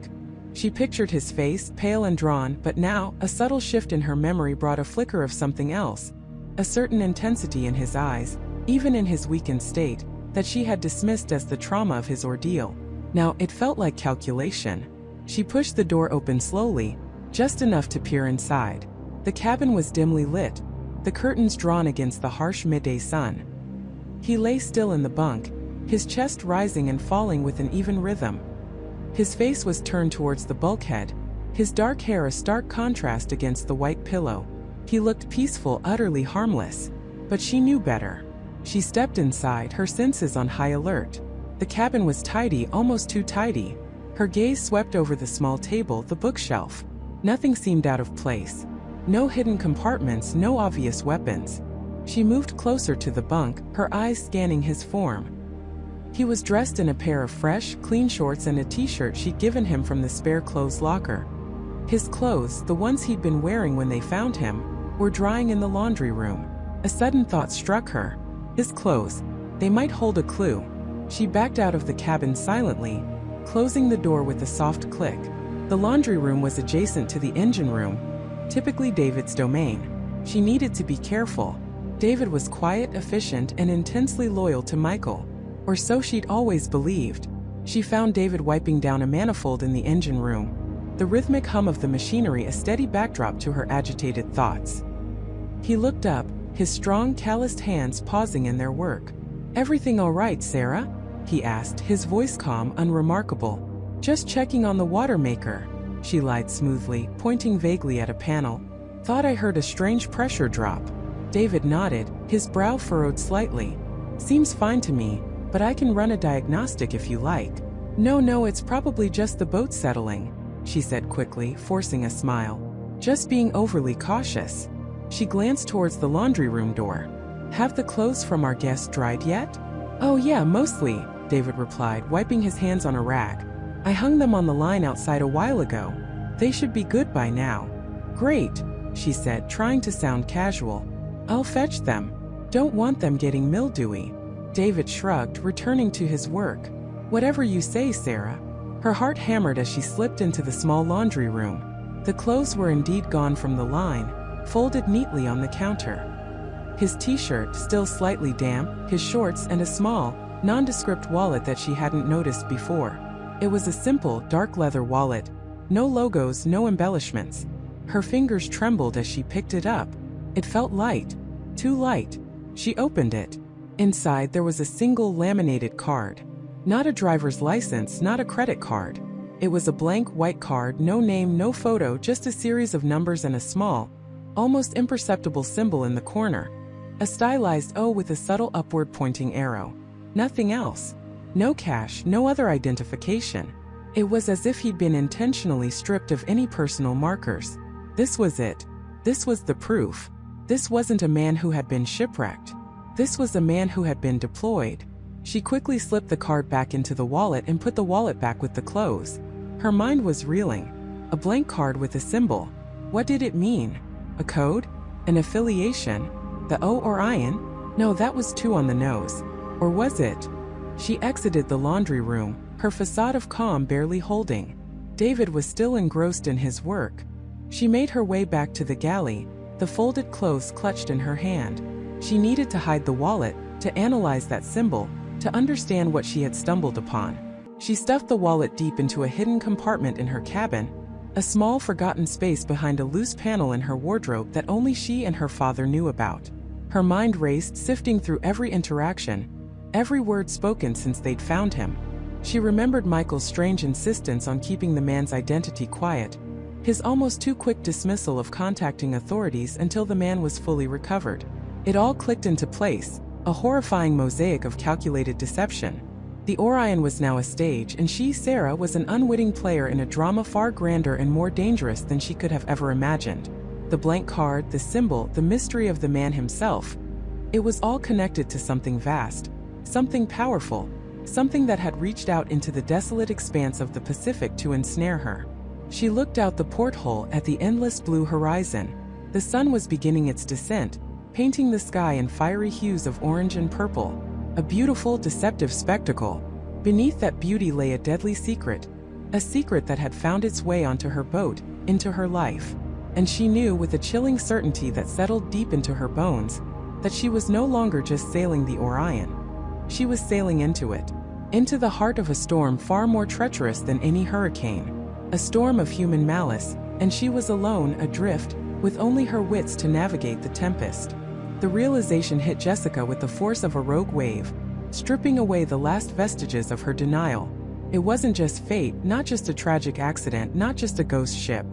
She pictured his face, pale and drawn, but now, a subtle shift in her memory brought a flicker of something else, a certain intensity in his eyes, even in his weakened state, that she had dismissed as the trauma of his ordeal. Now, it felt like calculation. She pushed the door open slowly, just enough to peer inside. The cabin was dimly lit, the curtains drawn against the harsh midday sun. He lay still in the bunk, his chest rising and falling with an even rhythm. His face was turned towards the bulkhead, his dark hair a stark contrast against the white pillow. He looked peaceful, utterly harmless. But she knew better. She stepped inside, her senses on high alert. The cabin was tidy, almost too tidy. Her gaze swept over the small table, the bookshelf. Nothing seemed out of place. No hidden compartments, no obvious weapons. She moved closer to the bunk, her eyes scanning his form. He was dressed in a pair of fresh, clean shorts and a t-shirt she'd given him from the spare clothes locker. His clothes, the ones he'd been wearing when they found him, were drying in the laundry room. A sudden thought struck her. His clothes. They might hold a clue. She backed out of the cabin silently, closing the door with a soft click. The laundry room was adjacent to the engine room, typically David's domain. She needed to be careful. David was quiet, efficient, and intensely loyal to Michael. Or so she'd always believed. She found David wiping down a manifold in the engine room, the rhythmic hum of the machinery a steady backdrop to her agitated thoughts. He looked up, his strong, calloused hands pausing in their work. "Everything all right, Sarah?" he asked, his voice calm, unremarkable. "Just checking on the water maker," she lied smoothly, pointing vaguely at a panel. "Thought I heard a strange pressure drop." David nodded, his brow furrowed slightly. "Seems fine to me, but I can run a diagnostic if you like." No, it's probably just the boat settling," she said quickly, forcing a smile. "Just being overly cautious." She glanced towards the laundry room door. "Have the clothes from our guest dried yet?" "Oh yeah, mostly," David replied, wiping his hands on a rag. "I hung them on the line outside a while ago. They should be good by now." "Great," she said, trying to sound casual. "I'll fetch them. Don't want them getting mildewy." David shrugged, returning to his work. "Whatever you say, Sarah." Her heart hammered as she slipped into the small laundry room. The clothes were indeed gone from the line, folded neatly on the counter. His t-shirt, still slightly damp, his shorts, and a small, nondescript wallet that she hadn't noticed before. It was a simple, dark leather wallet. No logos, no embellishments. Her fingers trembled as she picked it up. It felt light. Too light. She opened it. Inside there was a single laminated card. Not a driver's license, not a credit card. It was a blank white card, no name, no photo, just a series of numbers and a small, almost imperceptible symbol in the corner. A stylized O with a subtle upward pointing arrow. Nothing else. No cash, no other identification. It was as if he'd been intentionally stripped of any personal markers. This was it. This was the proof. This wasn't a man who had been shipwrecked. This was a man who had been deployed. She quickly slipped the card back into the wallet and put the wallet back with the clothes. Her mind was reeling. A blank card with a symbol. What did it mean? A code? An affiliation? The O or Ion? No, that was too on the nose. Or was it? She exited the laundry room, her facade of calm barely holding. David was still engrossed in his work. She made her way back to the galley, the folded clothes clutched in her hand. She needed to hide the wallet, to analyze that symbol, to understand what she had stumbled upon. She stuffed the wallet deep into a hidden compartment in her cabin, a small forgotten space behind a loose panel in her wardrobe that only she and her father knew about. Her mind raced, sifting through every interaction, every word spoken since they'd found him. She remembered Michael's strange insistence on keeping the man's identity quiet, his almost too quick dismissal of contacting authorities until the man was fully recovered. It all clicked into place, a horrifying mosaic of calculated deception. The Orion was now a stage, and she, Sarah, was an unwitting player in a drama far grander and more dangerous than she could have ever imagined. The blank card, the symbol, the mystery of the man himself. It was all connected to something vast, something powerful, something that had reached out into the desolate expanse of the Pacific to ensnare her. She looked out the porthole at the endless blue horizon. The sun was beginning its descent, painting the sky in fiery hues of orange and purple. A beautiful, deceptive spectacle. Beneath that beauty lay a deadly secret. A secret that had found its way onto her boat, into her life. And she knew with a chilling certainty that settled deep into her bones, that she was no longer just sailing the Orion. She was sailing into it. Into the heart of a storm far more treacherous than any hurricane. A storm of human malice, and she was alone, adrift, with only her wits to navigate the tempest. The realization hit Jessica with the force of a rogue wave, stripping away the last vestiges of her denial. It wasn't just fate, not just a tragic accident, not just a ghost ship.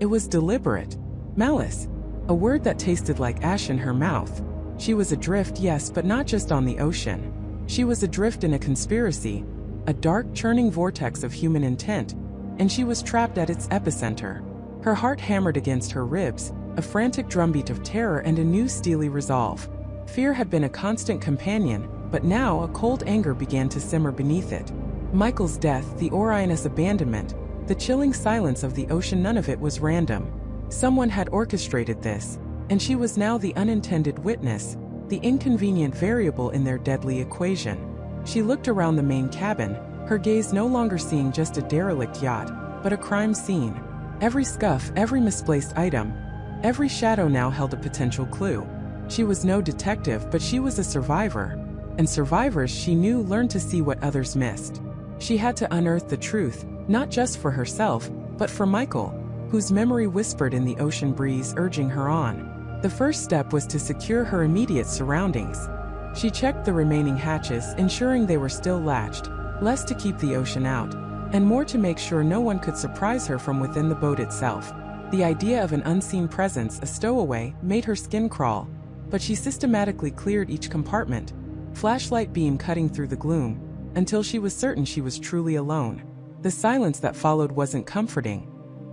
It was deliberate. Malice. A word that tasted like ash in her mouth. She was adrift, yes, but not just on the ocean. She was adrift in a conspiracy, a dark, churning vortex of human intent, and she was trapped at its epicenter. Her heart hammered against her ribs, a frantic drumbeat of terror and a new steely resolve. Fear had been a constant companion, but now a cold anger began to simmer beneath it. Michael's death, the Orion's abandonment, the chilling silence of the ocean, none of it was random. Someone had orchestrated this, and she was now the unintended witness, the inconvenient variable in their deadly equation. She looked around the main cabin, her gaze no longer seeing just a derelict yacht, but a crime scene. Every scuff, every misplaced item, every shadow now held a potential clue. She was no detective, but she was a survivor. And survivors, she knew, learned to see what others missed. She had to unearth the truth, not just for herself, but for Michael, whose memory whispered in the ocean breeze, urging her on. The first step was to secure her immediate surroundings. She checked the remaining hatches, ensuring they were still latched, less to keep the ocean out, and more to make sure no one could surprise her from within the boat itself. The idea of an unseen presence, a stowaway, made her skin crawl, but she systematically cleared each compartment, flashlight beam cutting through the gloom, until she was certain she was truly alone. The silence that followed wasn't comforting.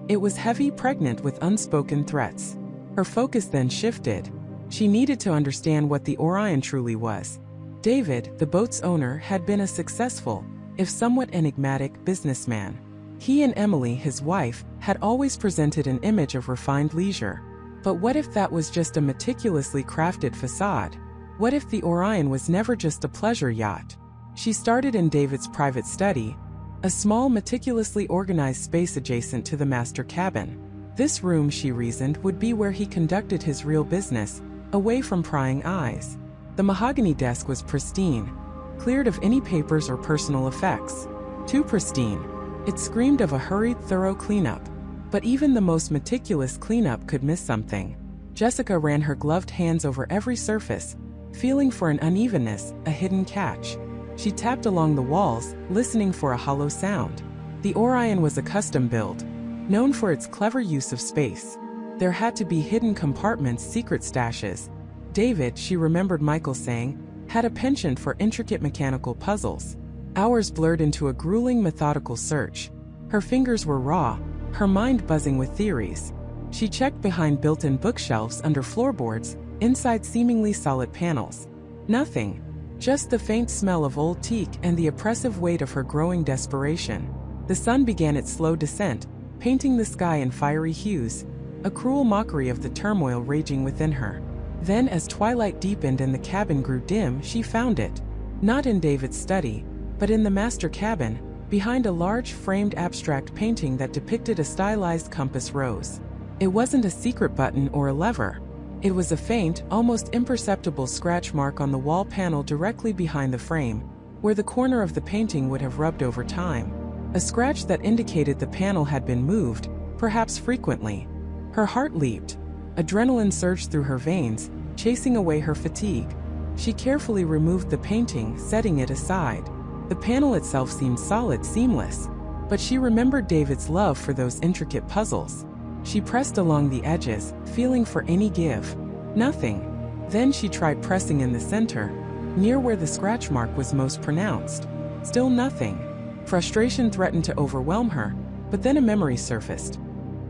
It was heavy, pregnant with unspoken threats. Her focus then shifted. She needed to understand what the Orion truly was. David, the boat's owner, had been a successful, if somewhat enigmatic, businessman. He and Emily, his wife, had always presented an image of refined leisure. But what if that was just a meticulously crafted facade? What if the Orion was never just a pleasure yacht? She started in David's private study, a small, meticulously organized space adjacent to the master cabin. This room, she reasoned, would be where he conducted his real business, away from prying eyes. The mahogany desk was pristine, cleared of any papers or personal effects. Too pristine. It screamed of a hurried, thorough cleanup. But even the most meticulous cleanup could miss something. Jessica ran her gloved hands over every surface, feeling for an unevenness, a hidden catch. She tapped along the walls, listening for a hollow sound. The Orion was a custom build, known for its clever use of space. There had to be hidden compartments, secret stashes. David, she remembered Michael saying, had a penchant for intricate mechanical puzzles. Hours blurred into a grueling, methodical search. Her fingers were raw, her mind buzzing with theories. She checked behind built-in bookshelves, under floorboards, inside seemingly solid panels. Nothing. Just the faint smell of old teak and the oppressive weight of her growing desperation. The sun began its slow descent, painting the sky in fiery hues, a cruel mockery of the turmoil raging within her. Then, as twilight deepened and the cabin grew dim, she found it. Not in David's study, but in the master cabin, behind a large framed abstract painting that depicted a stylized compass rose. It wasn't a secret button or a lever. It was a faint, almost imperceptible scratch mark on the wall panel directly behind the frame, where the corner of the painting would have rubbed over time. A scratch that indicated the panel had been moved, perhaps frequently. Her heart leaped. Adrenaline surged through her veins, chasing away her fatigue. She carefully removed the painting, setting it aside. The panel itself seemed solid, seamless. But she remembered David's love for those intricate puzzles. She pressed along the edges, feeling for any give. Nothing. Then she tried pressing in the center, near where the scratch mark was most pronounced. Still nothing. Frustration threatened to overwhelm her, but then a memory surfaced.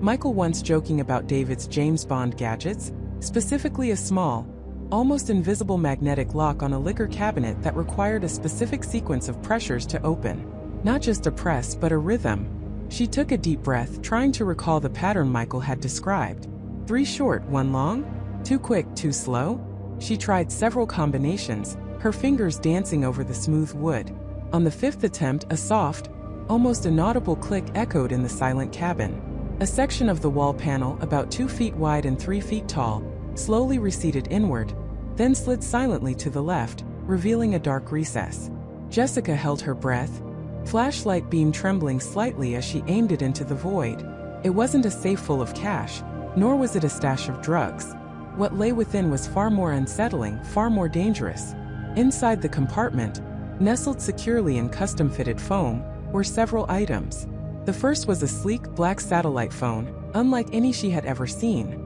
Michael once joking about David's James Bond gadgets, specifically a small, almost invisible magnetic lock on a liquor cabinet that required a specific sequence of pressures to open. Not just a press, but a rhythm. She took a deep breath, trying to recall the pattern Michael had described. 3 short, 1 long? Too quick, too slow? She tried several combinations, her fingers dancing over the smooth wood. On the 5th attempt, a soft, almost inaudible click echoed in the silent cabin. A section of the wall panel, about 2 feet wide and 3 feet tall, slowly receded inward, then slid silently to the left, revealing a dark recess. Jessica held her breath, flashlight beam trembling slightly as she aimed it into the void. It wasn't a safe full of cash, nor was it a stash of drugs. What lay within was far more unsettling, far more dangerous. Inside the compartment, nestled securely in custom-fitted foam, were several items. The first was a sleek, black satellite phone, unlike any she had ever seen.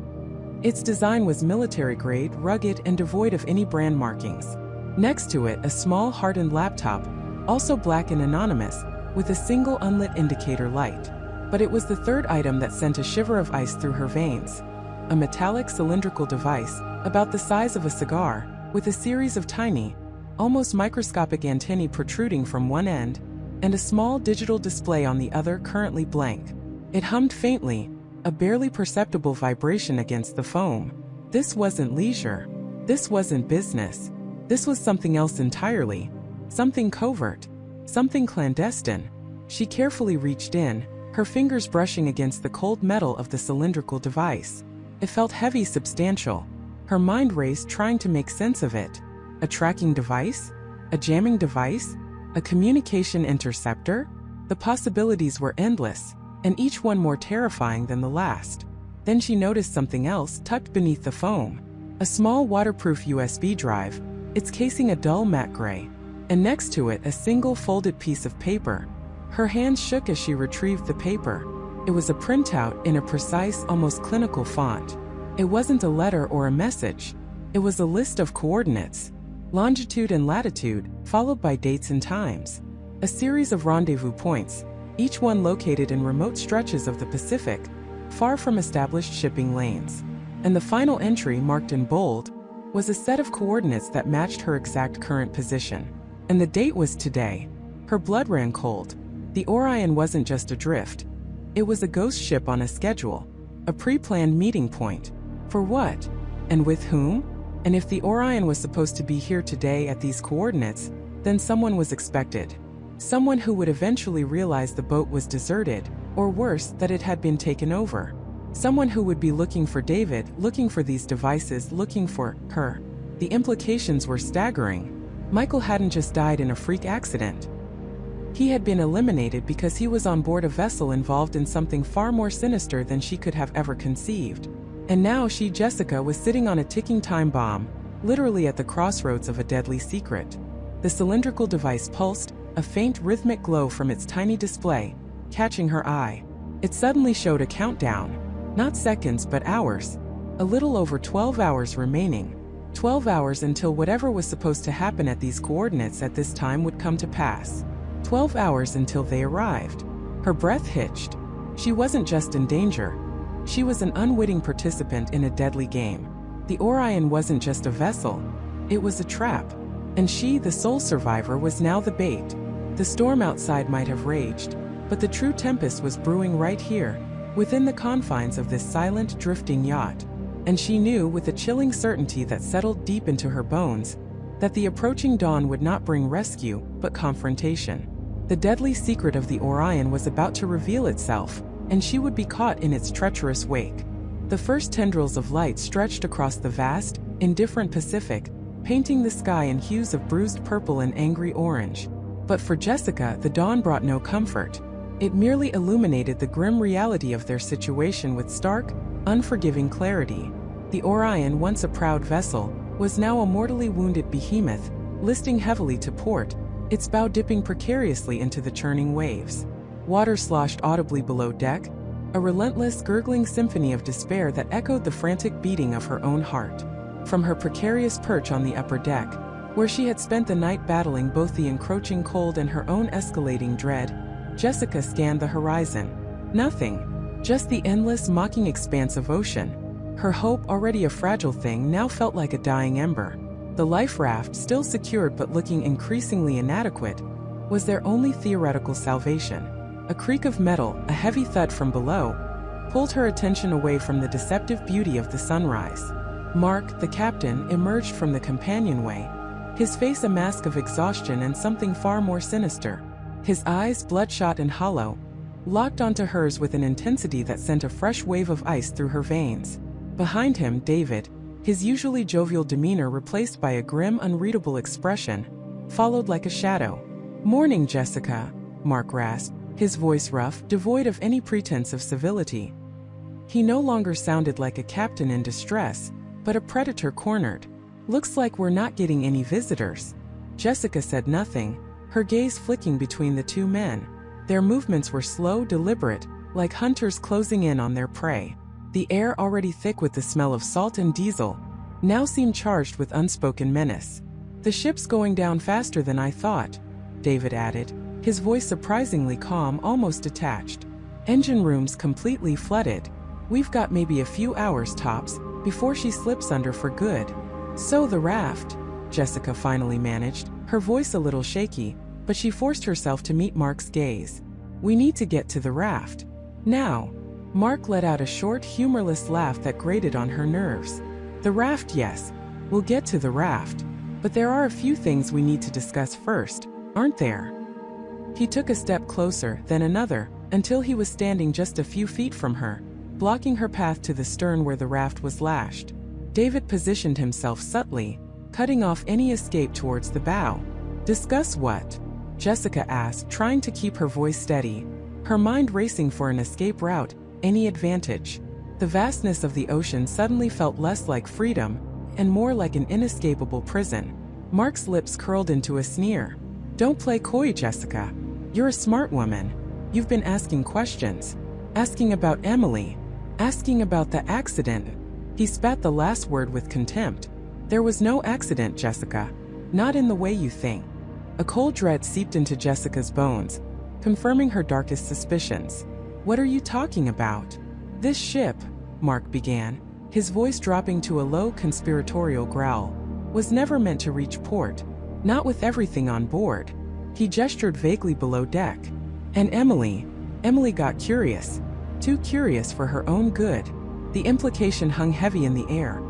Its design was military-grade, rugged, and devoid of any brand markings. Next to it, a small, hardened laptop, also black and anonymous, with a single unlit indicator light. But it was the third item that sent a shiver of ice through her veins. A metallic cylindrical device, about the size of a cigar, with a series of tiny, almost microscopic antennae protruding from one end, and a small digital display on the other, currently blank. It hummed faintly, a barely perceptible vibration against the foam. This wasn't leisure. This wasn't business. This was something else entirely. Something covert. Something clandestine. She carefully reached in, her fingers brushing against the cold metal of the cylindrical device. It felt heavy, substantial. Her mind raced, trying to make sense of it. A tracking device? A jamming device? A communication interceptor? The possibilities were endless, and each one more terrifying than the last. Then she noticed something else tucked beneath the foam. A small waterproof USB drive, its casing a dull matte gray, and next to it a single folded piece of paper. Her hands shook as she retrieved the paper. It was a printout in a precise, almost clinical font. It wasn't a letter or a message. It was a list of coordinates, longitude and latitude, followed by dates and times. A series of rendezvous points, each one located in remote stretches of the Pacific, far from established shipping lanes. And the final entry, marked in bold, was a set of coordinates that matched her exact current position. And the date was today. Her blood ran cold. The Orion wasn't just adrift. It was a ghost ship on a schedule, a pre-planned meeting point. For what? And with whom? And if the Orion was supposed to be here today at these coordinates, then someone was expected. Someone who would eventually realize the boat was deserted, or worse, that it had been taken over. Someone who would be looking for David, looking for these devices, looking for her. The implications were staggering. Michael hadn't just died in a freak accident. He had been eliminated because he was on board a vessel involved in something far more sinister than she could have ever conceived. And now she, Jessica, was sitting on a ticking time bomb, literally at the crossroads of a deadly secret. The cylindrical device pulsed, a faint rhythmic glow from its tiny display, catching her eye. It suddenly showed a countdown. Not seconds, but hours. A little over 12 hours remaining. 12 hours until whatever was supposed to happen at these coordinates at this time would come to pass. 12 hours until they arrived. Her breath hitched. She wasn't just in danger. She was an unwitting participant in a deadly game. The Orion wasn't just a vessel. It was a trap. And she, the sole survivor, was now the bait. The storm outside might have raged, but the true tempest was brewing right here, within the confines of this silent, drifting yacht. And she knew, with a chilling certainty that settled deep into her bones, that the approaching dawn would not bring rescue, but confrontation. The deadly secret of the Orion was about to reveal itself, and she would be caught in its treacherous wake. The first tendrils of light stretched across the vast, indifferent Pacific, painting the sky in hues of bruised purple and angry orange. But for Jessica, the dawn brought no comfort. It merely illuminated the grim reality of their situation with stark, unforgiving clarity. The Orion, once a proud vessel, was now a mortally wounded behemoth, listing heavily to port, its bow dipping precariously into the churning waves. Water sloshed audibly below deck, a relentless, gurgling symphony of despair that echoed the frantic beating of her own heart. From her precarious perch on the upper deck, where she had spent the night battling both the encroaching cold and her own escalating dread, Jessica scanned the horizon. Nothing. Just the endless, mocking expanse of ocean. Her hope, already a fragile thing, now felt like a dying ember. The life raft, still secured but looking increasingly inadequate, was their only theoretical salvation. A creak of metal, a heavy thud from below, pulled her attention away from the deceptive beauty of the sunrise. Mark, the captain, emerged from the companionway, his face a mask of exhaustion and something far more sinister. His eyes, bloodshot and hollow, locked onto hers with an intensity that sent a fresh wave of ice through her veins. Behind him, David, his usually jovial demeanor replaced by a grim, unreadable expression, followed like a shadow. "Morning, Jessica," Mark rasped, his voice rough, devoid of any pretense of civility. He no longer sounded like a captain in distress, but a predator cornered. "Looks like we're not getting any visitors." Jessica said nothing, her gaze flicking between the two men. Their movements were slow, deliberate, like hunters closing in on their prey. The air, already thick with the smell of salt and diesel, now seemed charged with unspoken menace. "The ship's going down faster than I thought," David added, his voice surprisingly calm, almost detached. "Engine rooms completely flooded. We've got maybe a few hours tops before she slips under for good." "So the raft," Jessica finally managed, her voice a little shaky, but she forced herself to meet Mark's gaze. "We need to get to the raft. Now." Mark let out a short, humorless laugh that grated on her nerves. "The raft, yes. We'll get to the raft. But there are a few things we need to discuss first, aren't there?" He took a step closer, then another, until he was standing just a few feet from her, blocking her path to the stern where the raft was lashed. David positioned himself subtly, cutting off any escape towards the bow. "Discuss what?" Jessica asked, trying to keep her voice steady, her mind racing for an escape route, any advantage. The vastness of the ocean suddenly felt less like freedom, and more like an inescapable prison. Mark's lips curled into a sneer. "Don't play coy, Jessica. You're a smart woman. You've been asking questions. Asking about Emily. Asking about the accident." He spat the last word with contempt. "There was no accident, Jessica. Not in the way you think." A cold dread seeped into Jessica's bones, confirming her darkest suspicions. "What are you talking about?" "This ship," Mark began, his voice dropping to a low conspiratorial growl, "was never meant to reach port. Not with everything on board." He gestured vaguely below deck. "And Emily got curious. Too curious for her own good." The implication hung heavy in the air,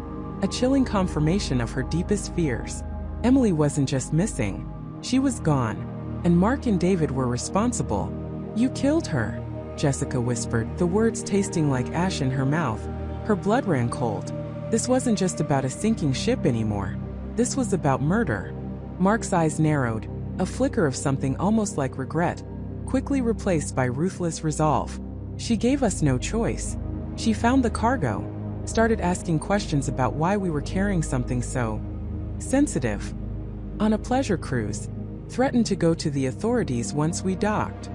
a chilling confirmation of her deepest fears. Emily wasn't just missing. She was gone, and Mark and David were responsible. "You killed her," Jessica whispered, the words tasting like ash in her mouth. Her blood ran cold. This wasn't just about a sinking ship anymore. This was about murder. Mark's eyes narrowed, a flicker of something almost like regret, quickly replaced by ruthless resolve. "She gave us no choice. She found the cargo, started asking questions about why we were carrying something so sensitive on a pleasure cruise, threatened to go to the authorities once we docked."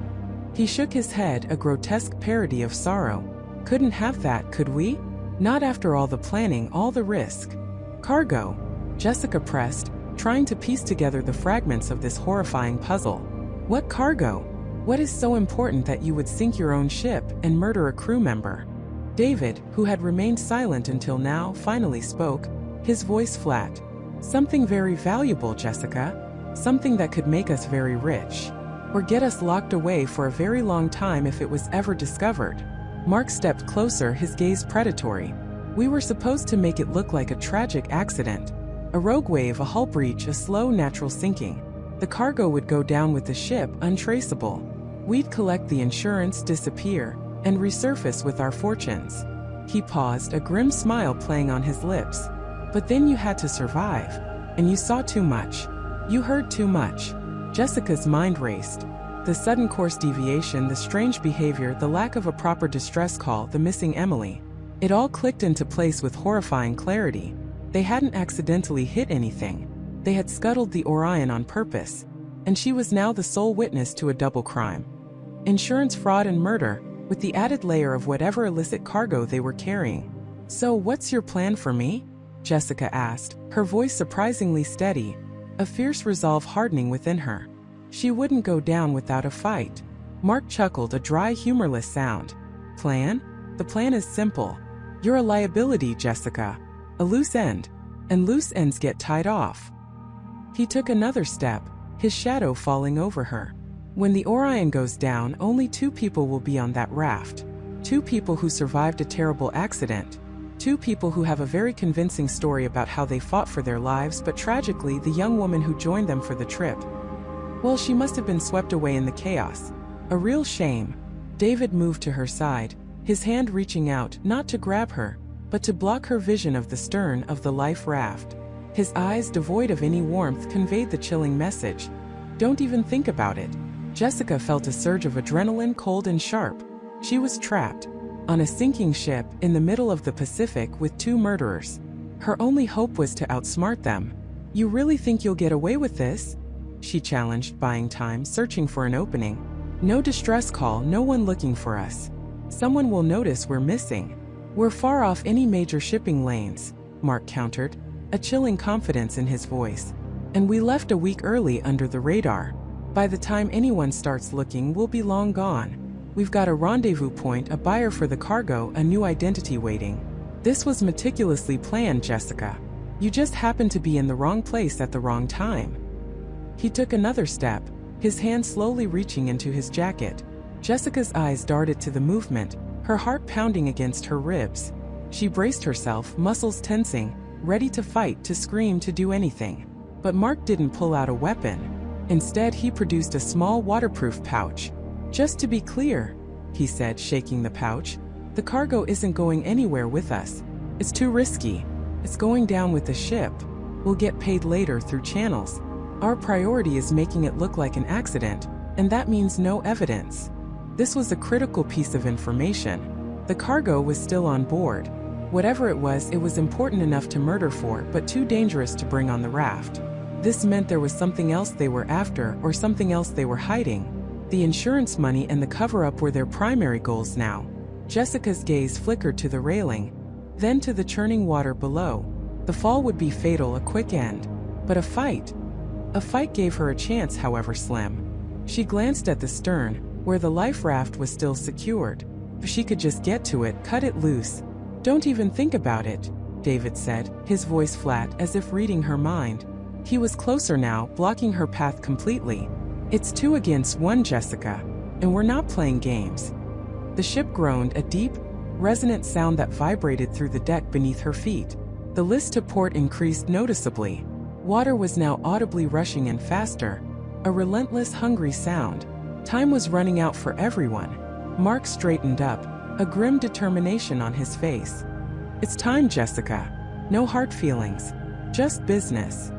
He shook his head, a grotesque parody of sorrow. "Couldn't have that, could we? Not after all the planning, all the risk." "Cargo," Jessica pressed, trying to piece together the fragments of this horrifying puzzle. "What cargo? What is so important that you would sink your own ship and murder a crew member?" David, who had remained silent until now, finally spoke, his voice flat. "Something very valuable, Jessica. Something that could make us very rich. Or get us locked away for a very long time if it was ever discovered." Mark stepped closer, his gaze predatory. "We were supposed to make it look like a tragic accident. A rogue wave, a hull breach, a slow natural sinking. The cargo would go down with the ship, untraceable. We'd collect the insurance, disappear, and resurface with our fortunes." He paused, a grim smile playing on his lips. "But then you had to survive. And you saw too much. You heard too much." Jessica's mind raced. The sudden course deviation, the strange behavior, the lack of a proper distress call, the missing Emily. It all clicked into place with horrifying clarity. They hadn't accidentally hit anything. They had scuttled the Orion on purpose. And she was now the sole witness to a double crime. Insurance fraud and murder, with the added layer of whatever illicit cargo they were carrying. "So what's your plan for me?" Jessica asked, her voice surprisingly steady, a fierce resolve hardening within her. She wouldn't go down without a fight. Mark chuckled, a dry, humorless sound. "Plan? The plan is simple. You're a liability, Jessica. A loose end. And loose ends get tied off." He took another step, his shadow falling over her. "When the Orion goes down, only 2 people will be on that raft. 2 people who survived a terrible accident. 2 people who have a very convincing story about how they fought for their lives, but tragically the young woman who joined them for the trip. Well, she must have been swept away in the chaos. A real shame." David moved to her side, his hand reaching out, not to grab her, but to block her vision of the stern of the life raft. His eyes, devoid of any warmth, conveyed the chilling message. "Don't even think about it." Jessica felt a surge of adrenaline, cold and sharp. She was trapped on a sinking ship in the middle of the Pacific with 2 murderers. Her only hope was to outsmart them. "You really think you'll get away with this?" she challenged, buying time, searching for an opening. "No distress call, no one looking for us. Someone will notice we're missing. We're far off any major shipping lanes," Mark countered, a chilling confidence in his voice. "And we left a week early under the radar. By the time anyone starts looking, we'll be long gone. We've got a rendezvous point, a buyer for the cargo, a new identity waiting. This was meticulously planned, Jessica. You just happened to be in the wrong place at the wrong time." He took another step, his hand slowly reaching into his jacket. Jessica's eyes darted to the movement, her heart pounding against her ribs. She braced herself, muscles tensing, ready to fight, to scream, to do anything. But Mark didn't pull out a weapon. Instead, he produced a small waterproof pouch. "Just to be clear," he said, shaking the pouch, "the cargo isn't going anywhere with us. It's too risky. It's going down with the ship. We'll get paid later through channels. Our priority is making it look like an accident, and that means no evidence." This was a critical piece of information. The cargo was still on board. Whatever it was important enough to murder for, but too dangerous to bring on the raft. This meant there was something else they were after, or something else they were hiding. The insurance money and the cover-up were their primary goals now. Jessica's gaze flickered to the railing, then to the churning water below. The fall would be fatal, a quick end. But a fight gave her a chance, however slim. She glanced at the stern, where the life raft was still secured. If she could just get to it, cut it loose. "Don't even think about it," David said, his voice flat, as if reading her mind. He was closer now, blocking her path completely. "It's 2 against 1, Jessica, and we're not playing games." The ship groaned, a deep, resonant sound that vibrated through the deck beneath her feet. The list to port increased noticeably. Water was now audibly rushing in faster, a relentless, hungry sound. Time was running out for everyone. Mark straightened up, a grim determination on his face. "It's time, Jessica. No hard feelings. Just business."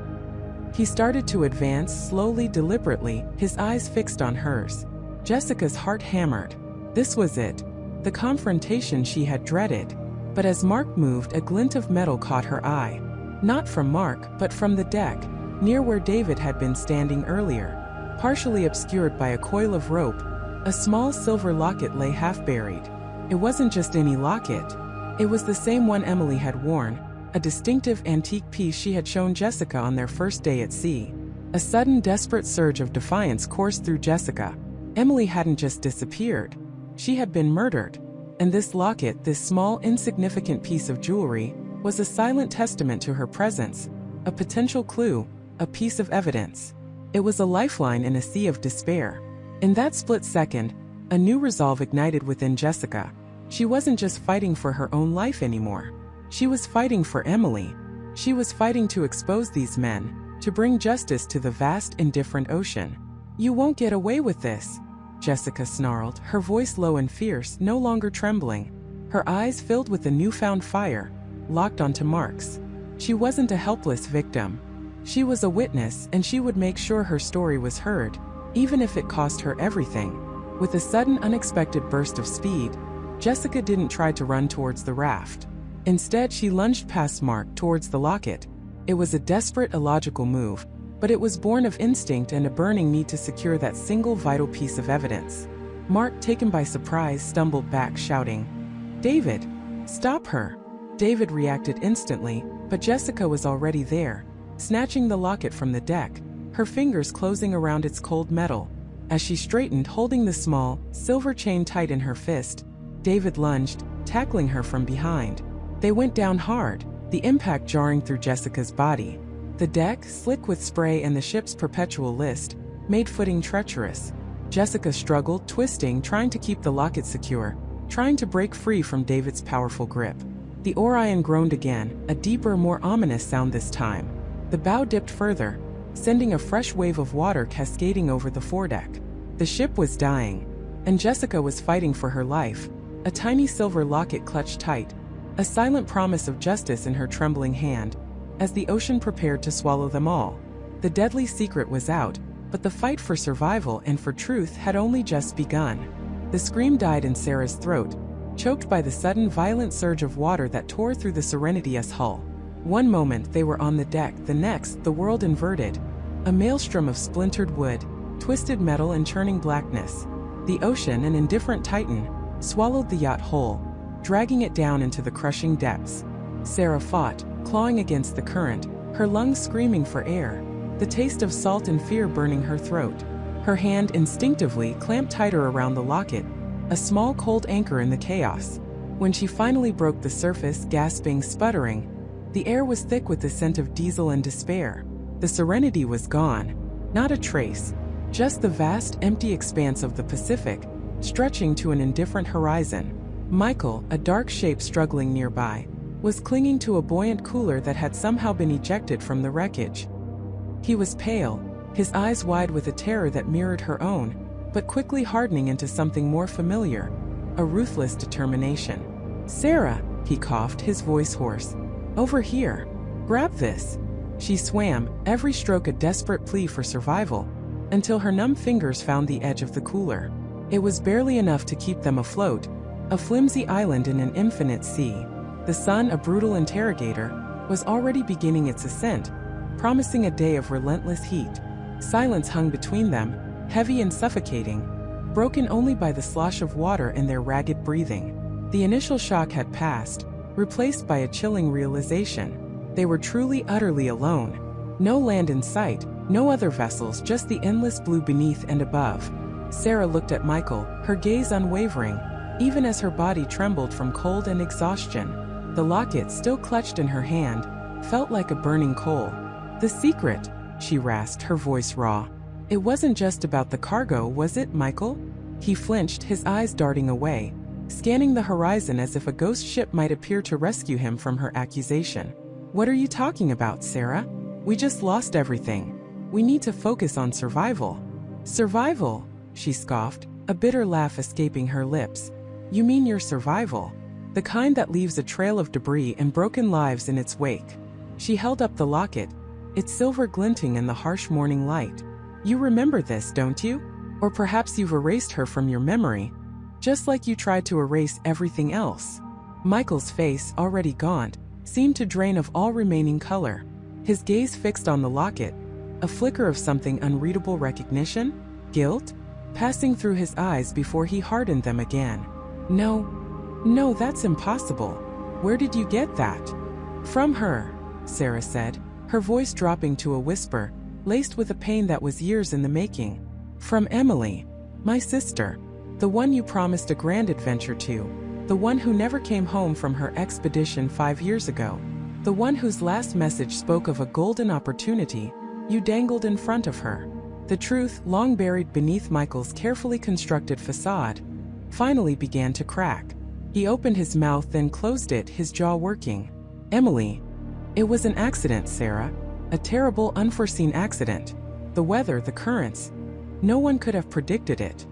He started to advance, slowly, deliberately, his eyes fixed on hers. Jessica's heart hammered. This was it, the confrontation she had dreaded. But as Mark moved, a glint of metal caught her eye. Not from Mark, but from the deck, near where David had been standing earlier. Partially obscured by a coil of rope, a small silver locket lay half-buried. It wasn't just any locket. It was the same one Emily had worn, a distinctive antique piece she had shown Jessica on their first day at sea. A sudden, desperate surge of defiance coursed through Jessica. Emily hadn't just disappeared. She had been murdered. And this locket, this small, insignificant piece of jewelry, was a silent testament to her presence, a potential clue, a piece of evidence. It was a lifeline in a sea of despair. In that split second, a new resolve ignited within Jessica. She wasn't just fighting for her own life anymore. She was fighting for Emily. She was fighting to expose these men, to bring justice to the vast, indifferent ocean. "You won't get away with this," Jessica snarled, her voice low and fierce, no longer trembling. Her eyes filled with a newfound fire, locked onto Mark's. She wasn't a helpless victim. She was a witness, and she would make sure her story was heard, even if it cost her everything. With a sudden unexpected burst of speed, Jessica didn't try to run towards the raft. Instead, she lunged past Mark towards the locket. It was a desperate, illogical move, but it was born of instinct and a burning need to secure that single vital piece of evidence. Mark, taken by surprise, stumbled back, shouting, "David, stop her!" David reacted instantly, but Jessica was already there, snatching the locket from the deck, her fingers closing around its cold metal. As she straightened, holding the small, silver chain tight in her fist, David lunged, tackling her from behind. They went down hard, the impact jarring through Jessica's body. The deck, slick with spray and the ship's perpetual list, made footing treacherous. Jessica struggled, twisting, trying to keep the locket secure, trying to break free from David's powerful grip. The Orion groaned again, a deeper, more ominous sound this time. The bow dipped further, sending a fresh wave of water cascading over the foredeck. The ship was dying, and Jessica was fighting for her life, a tiny silver locket clutched tight, a silent promise of justice in her trembling hand, as the ocean prepared to swallow them all. The deadly secret was out, but the fight for survival and for truth had only just begun. The scream died in Sarah's throat, choked by the sudden violent surge of water that tore through the Serenity's hull. One moment they were on the deck, the next the world inverted. A maelstrom of splintered wood, twisted metal and churning blackness. The ocean, an indifferent titan, swallowed the yacht whole, dragging it down into the crushing depths. Sarah fought, clawing against the current, her lungs screaming for air, the taste of salt and fear burning her throat. Her hand instinctively clamped tighter around the locket, a small cold anchor in the chaos. When she finally broke the surface, gasping, sputtering, the air was thick with the scent of diesel and despair. The Serenity was gone. Not a trace. Just the vast, empty expanse of the Pacific, stretching to an indifferent horizon. Michael, a dark shape struggling nearby, was clinging to a buoyant cooler that had somehow been ejected from the wreckage. He was pale, his eyes wide with a terror that mirrored her own, but quickly hardening into something more familiar, a ruthless determination. "Sarah," he coughed, his voice hoarse. "Over here. Grab this." She swam, every stroke a desperate plea for survival, until her numb fingers found the edge of the cooler. It was barely enough to keep them afloat, a flimsy island in an infinite sea. The sun, a brutal interrogator, was already beginning its ascent, promising a day of relentless heat. Silence hung between them, heavy and suffocating, broken only by the slosh of water and their ragged breathing. The initial shock had passed, replaced by a chilling realization. They were truly, utterly alone. No land in sight, no other vessels, just the endless blue beneath and above. Sarah looked at Michael, her gaze unwavering, even as her body trembled from cold and exhaustion. The locket, still clutched in her hand, felt like a burning coal. "The secret," she rasped, her voice raw. "It wasn't just about the cargo, was it, Michael?" He flinched, his eyes darting away, scanning the horizon as if a ghost ship might appear to rescue him from her accusation. "What are you talking about, Sarah? We just lost everything. We need to focus on survival." "Survival?" she scoffed, a bitter laugh escaping her lips. "You mean your survival? The kind that leaves a trail of debris and broken lives in its wake." She held up the locket, its silver glinting in the harsh morning light. "You remember this, don't you? Or perhaps you've erased her from your memory, just like you tried to erase everything else." Michael's face, already gaunt, seemed to drain of all remaining color. His gaze fixed on the locket, a flicker of something unreadable, recognition? Guilt? Passing through his eyes before he hardened them again. No, that's impossible. Where did you get that?" "From her," Sarah said, her voice dropping to a whisper, laced with a pain that was years in the making. "From Emily, my sister, the one you promised a grand adventure to, the one who never came home from her expedition 5 years ago, the one whose last message spoke of a golden opportunity you dangled in front of her." The truth, long buried beneath Michael's carefully constructed facade, finally began to crack. He opened his mouth, then closed it, his jaw working. "Emily. It was an accident, Sarah. A terrible, unforeseen accident. The weather, the currents. No one could have predicted it."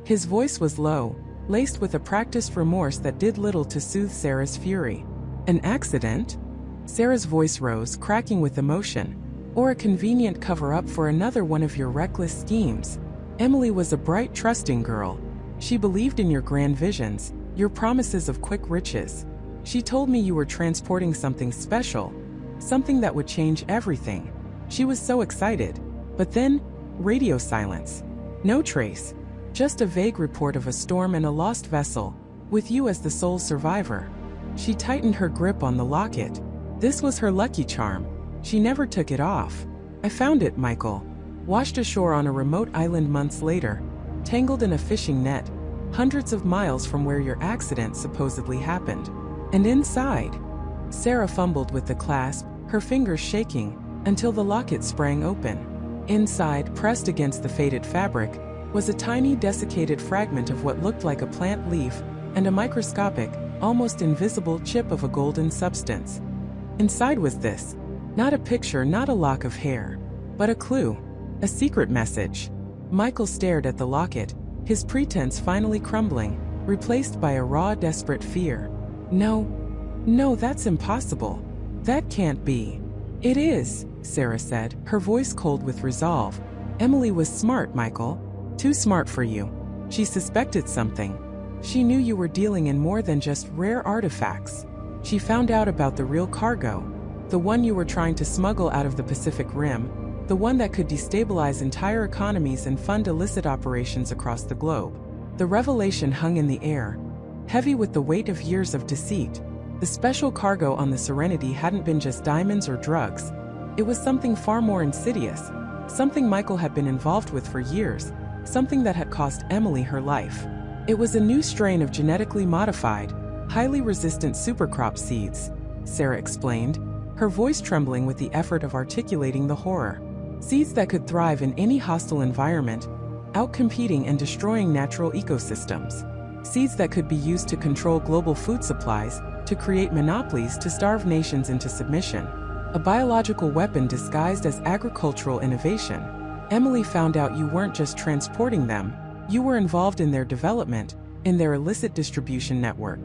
His voice was low, laced with a practiced remorse that did little to soothe Sarah's fury. "An accident?" Sarah's voice rose, cracking with emotion. "Or a convenient cover-up for another one of your reckless schemes?" Emily was a bright, trusting girl. She believed in your grand visions, your promises of quick riches. She told me you were transporting something special, something that would change everything. She was so excited. But then, radio silence. No trace. Just a vague report of a storm and a lost vessel, with you as the sole survivor. She tightened her grip on the locket. This was her lucky charm. She never took it off. I found it, Michael. Washed ashore on a remote island months later, tangled in a fishing net, hundreds of miles from where your accident supposedly happened. And inside, Sarah fumbled with the clasp, her fingers shaking, until the locket sprang open. Inside, pressed against the faded fabric, was a tiny desiccated fragment of what looked like a plant leaf and a microscopic, almost invisible chip of a golden substance. Inside was this. Not a picture, not a lock of hair, but a clue. A secret message. Michael stared at the locket, his pretense finally crumbling, replaced by a raw, desperate fear. No, that's impossible. That can't be. It is, Sarah said, her voice cold with resolve. Emily was smart, Michael. Too smart for you. She suspected something. She knew you were dealing in more than just rare artifacts. She found out about the real cargo, the one you were trying to smuggle out of the Pacific Rim, the one that could destabilize entire economies and fund illicit operations across the globe. The revelation hung in the air, heavy with the weight of years of deceit. The special cargo on the Serenity hadn't been just diamonds or drugs. It was something far more insidious, something Michael had been involved with for years, something that had cost Emily her life. It was a new strain of genetically modified, highly resistant supercrop seeds, Sarah explained, her voice trembling with the effort of articulating the horror. Seeds that could thrive in any hostile environment, outcompeting and destroying natural ecosystems. Seeds that could be used to control global food supplies, to create monopolies, to starve nations into submission. A biological weapon disguised as agricultural innovation. Emily found out you weren't just transporting them, you were involved in their development, in their illicit distribution network.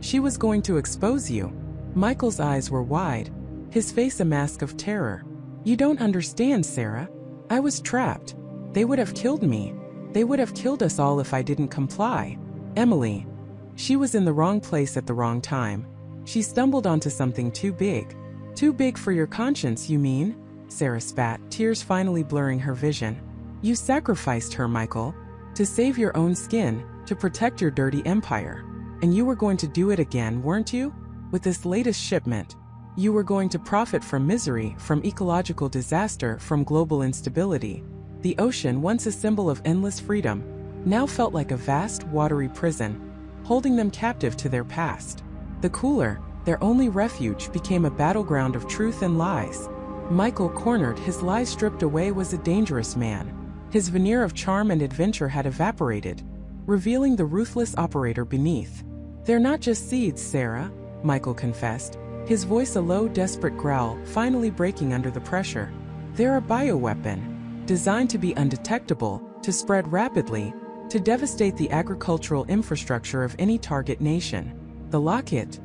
She was going to expose you. Michael's eyes were wide, his face a mask of terror. You don't understand, Sarah. I was trapped. They would have killed me. They would have killed us all if I didn't comply. Emily. She was in the wrong place at the wrong time. She stumbled onto something too big. Too big for your conscience, you mean? Sarah spat, tears finally blurring her vision. You sacrificed her, Michael, to save your own skin, to protect your dirty empire. And you were going to do it again, weren't you? With this latest shipment. You were going to profit from misery, from ecological disaster, from global instability. The ocean, once a symbol of endless freedom, now felt like a vast, watery prison, holding them captive to their past. The cooler, their only refuge, became a battleground of truth and lies. Michael, cornered, his lies stripped away, was a dangerous man. His veneer of charm and adventure had evaporated, revealing the ruthless operator beneath. They're not just seeds, Sarah, Michael confessed, his voice a low, desperate growl, finally breaking under the pressure. They're a bioweapon, designed to be undetectable, to spread rapidly, to devastate the agricultural infrastructure of any target nation. The locket,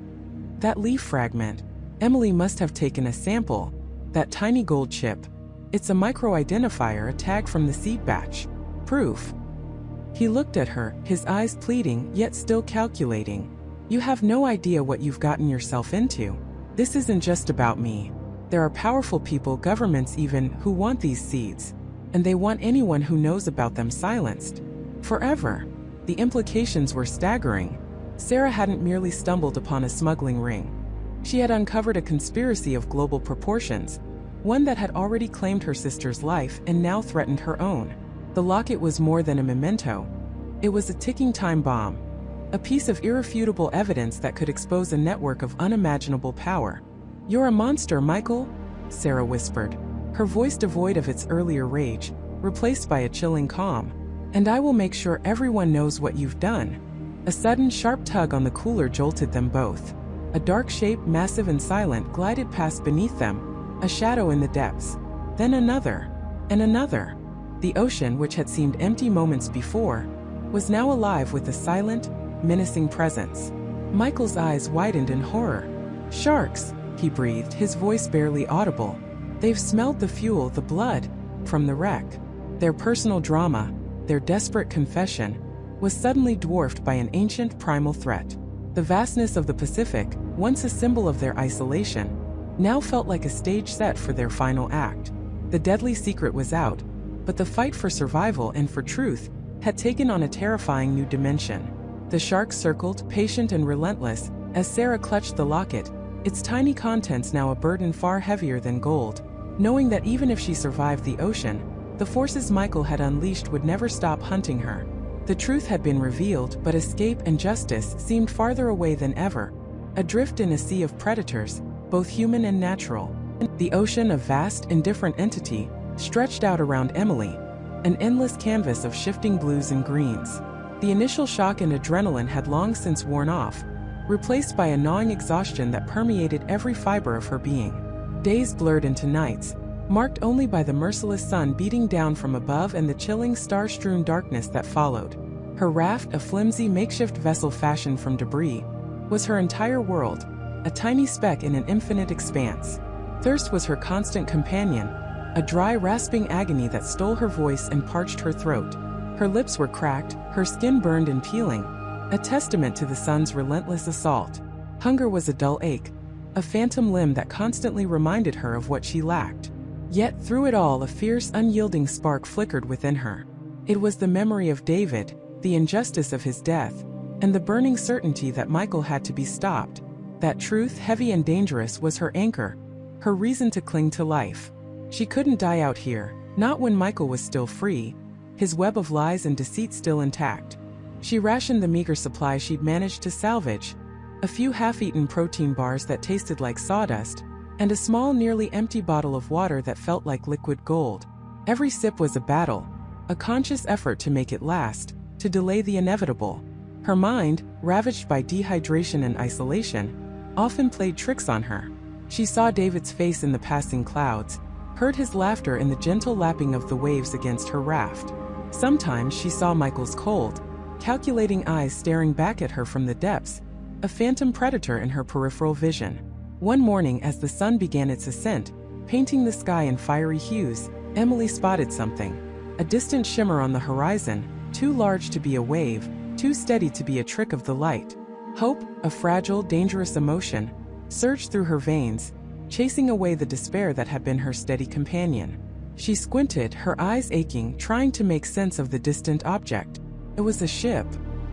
that leaf fragment, Emily must have taken a sample, that tiny gold chip. It's a micro-identifier, a tag from the seed batch. Proof. He looked at her, his eyes pleading, yet still calculating. You have no idea what you've gotten yourself into. This isn't just about me. There are powerful people, governments even, who want these seeds. And they want anyone who knows about them silenced. Forever. The implications were staggering. Sarah hadn't merely stumbled upon a smuggling ring. She had uncovered a conspiracy of global proportions, one that had already claimed her sister's life and now threatened her own. The locket was more than a memento. It was a ticking time bomb, a piece of irrefutable evidence that could expose a network of unimaginable power. You're a monster, Michael, Sarah whispered, her voice devoid of its earlier rage, replaced by a chilling calm. And I will make sure everyone knows what you've done. A sudden, sharp tug on the cooler jolted them both. A dark shape, massive and silent, glided past beneath them, a shadow in the depths. Then another, and another. The ocean, which had seemed empty moments before, was now alive with a silent, menacing presence. Michael's eyes widened in horror. Sharks, he breathed, his voice barely audible. They've smelled the fuel, the blood, from the wreck. Their personal drama, their desperate confession, was suddenly dwarfed by an ancient primal threat. The vastness of the Pacific, once a symbol of their isolation, now felt like a stage set for their final act. The deadly secret was out, but the fight for survival and for truth had taken on a terrifying new dimension. The shark circled, patient and relentless, as Sarah clutched the locket, its tiny contents now a burden far heavier than gold, knowing that even if she survived the ocean, the forces Michael had unleashed would never stop hunting her. The truth had been revealed, but escape and justice seemed farther away than ever, adrift in a sea of predators, both human and natural. The ocean of vast, indifferent entity stretched out around Emily, an endless canvas of shifting blues and greens. The initial shock and adrenaline had long since worn off, replaced by a gnawing exhaustion that permeated every fiber of her being. Days blurred into nights, marked only by the merciless sun beating down from above and the chilling star-strewn darkness that followed. Her raft, a flimsy makeshift vessel fashioned from debris, was her entire world, a tiny speck in an infinite expanse. Thirst was her constant companion, a dry, rasping agony that stole her voice and parched her throat. Her lips were cracked, her skin burned and peeling, a testament to the sun's relentless assault. Hunger was a dull ache, a phantom limb that constantly reminded her of what she lacked. Yet through it all a fierce, unyielding spark flickered within her. It was the memory of David, the injustice of his death, and the burning certainty that Michael had to be stopped. That truth, heavy and dangerous, was her anchor, her reason to cling to life. She couldn't die out here, not when Michael was still free, his web of lies and deceit still intact. She rationed the meager supply she'd managed to salvage, a few half-eaten protein bars that tasted like sawdust, and a small, nearly empty bottle of water that felt like liquid gold. Every sip was a battle, a conscious effort to make it last, to delay the inevitable. Her mind, ravaged by dehydration and isolation, often played tricks on her. She saw David's face in the passing clouds, heard his laughter in the gentle lapping of the waves against her raft. Sometimes she saw Michael's cold, calculating eyes staring back at her from the depths, a phantom predator in her peripheral vision. One morning, as the sun began its ascent, painting the sky in fiery hues, Emily spotted something. A distant shimmer on the horizon, too large to be a wave, too steady to be a trick of the light. Hope, a fragile, dangerous emotion, surged through her veins, chasing away the despair that had been her steady companion. She squinted, her eyes aching, trying to make sense of the distant object. It was a ship,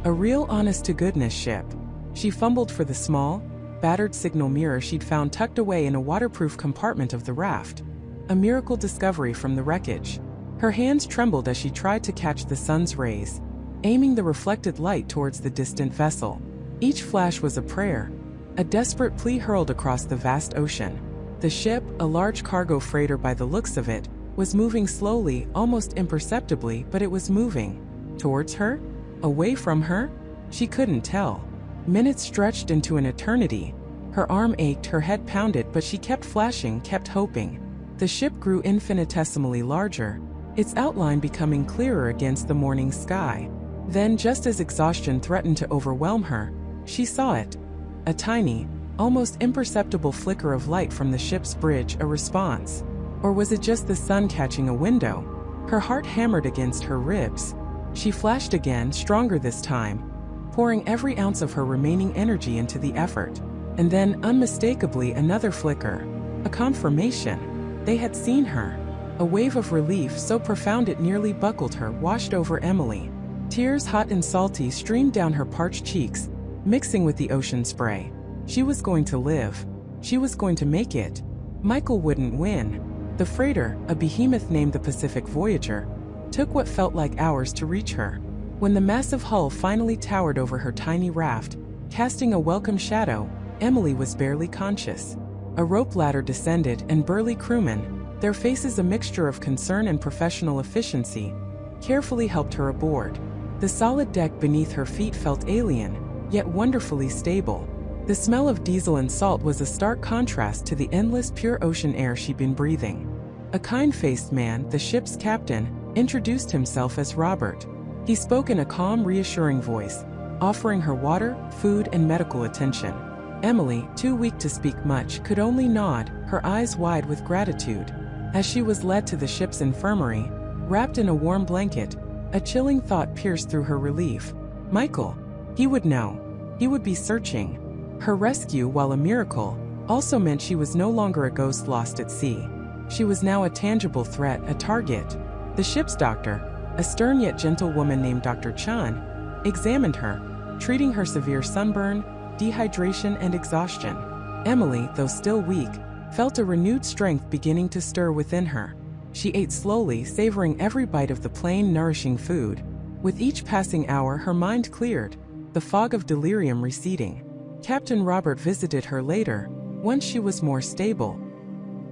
a real honest-to-goodness ship. She fumbled for the small, battered signal mirror she'd found tucked away in a waterproof compartment of the raft, a miracle discovery from the wreckage. Her hands trembled as she tried to catch the sun's rays, aiming the reflected light towards the distant vessel. Each flash was a prayer, a desperate plea hurled across the vast ocean. The ship, a large cargo freighter by the looks of it, was moving slowly, almost imperceptibly, but it was moving. Towards her? Away from her? She couldn't tell. Minutes stretched into an eternity. Her arm ached, her head pounded, but she kept flashing, kept hoping. The ship grew infinitesimally larger, its outline becoming clearer against the morning sky. Then, just as exhaustion threatened to overwhelm her, she saw it. A tiny, almost imperceptible flicker of light from the ship's bridge, a response. Or was it just the sun catching a window? Her heart hammered against her ribs. She flashed again, stronger this time, pouring every ounce of her remaining energy into the effort. And then, unmistakably, another flicker. A confirmation. They had seen her. A wave of relief so profound it nearly buckled her washed over Emily. Tears, hot and salty, streamed down her parched cheeks, mixing with the ocean spray. She was going to live. She was going to make it. Michael wouldn't win. The freighter, a behemoth named the Pacific Voyager, took what felt like hours to reach her. When the massive hull finally towered over her tiny raft, casting a welcome shadow, Emily was barely conscious. A rope ladder descended, and burly crewmen, their faces a mixture of concern and professional efficiency, carefully helped her aboard. The solid deck beneath her feet felt alien, yet wonderfully stable. The smell of diesel and salt was a stark contrast to the endless pure ocean air she'd been breathing. A kind-faced man, the ship's captain, introduced himself as Robert. He spoke in a calm, reassuring voice, offering her water, food, and medical attention. Emily, too weak to speak much, could only nod, her eyes wide with gratitude. As she was led to the ship's infirmary, wrapped in a warm blanket, A chilling thought pierced through her relief. Michael. He would know. He would be searching. Her rescue, while a miracle, also meant she was no longer a ghost lost at sea. She was now a tangible threat, a target. The ship's doctor, a stern yet gentle woman named Dr. Chan, examined her, treating her severe sunburn, dehydration, and exhaustion. Emily, though still weak, felt a renewed strength beginning to stir within her. She ate slowly, savoring every bite of the plain, nourishing food. With each passing hour, her mind cleared, the fog of delirium receding. Captain Robert visited her later, once she was more stable.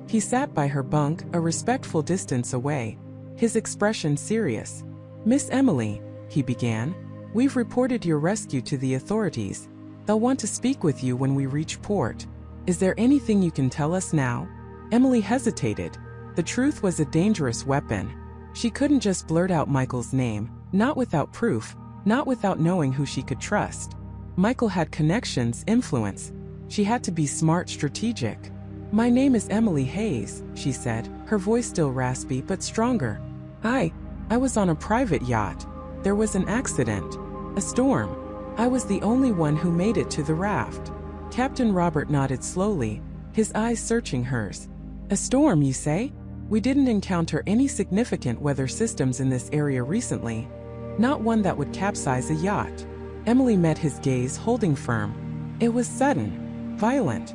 He sat by her bunk, a respectful distance away, his expression serious. "Miss Emily," he began, "we've reported your rescue to the authorities. They'll want to speak with you when we reach port. Is there anything you can tell us now?" Emily hesitated. The truth was a dangerous weapon. She couldn't just blurt out Michael's name, not without proof, not without knowing who she could trust. Michael had connections, influence. She had to be smart, strategic. "My name is Emily Hayes," she said, her voice still raspy but stronger. I was on a private yacht. There was an accident. A storm. I was the only one who made it to the raft." Captain Robert nodded slowly, his eyes searching hers. "A storm, you say? We didn't encounter any significant weather systems in this area recently. Not one that would capsize a yacht." Emily met his gaze, holding firm. "It was sudden. Violent.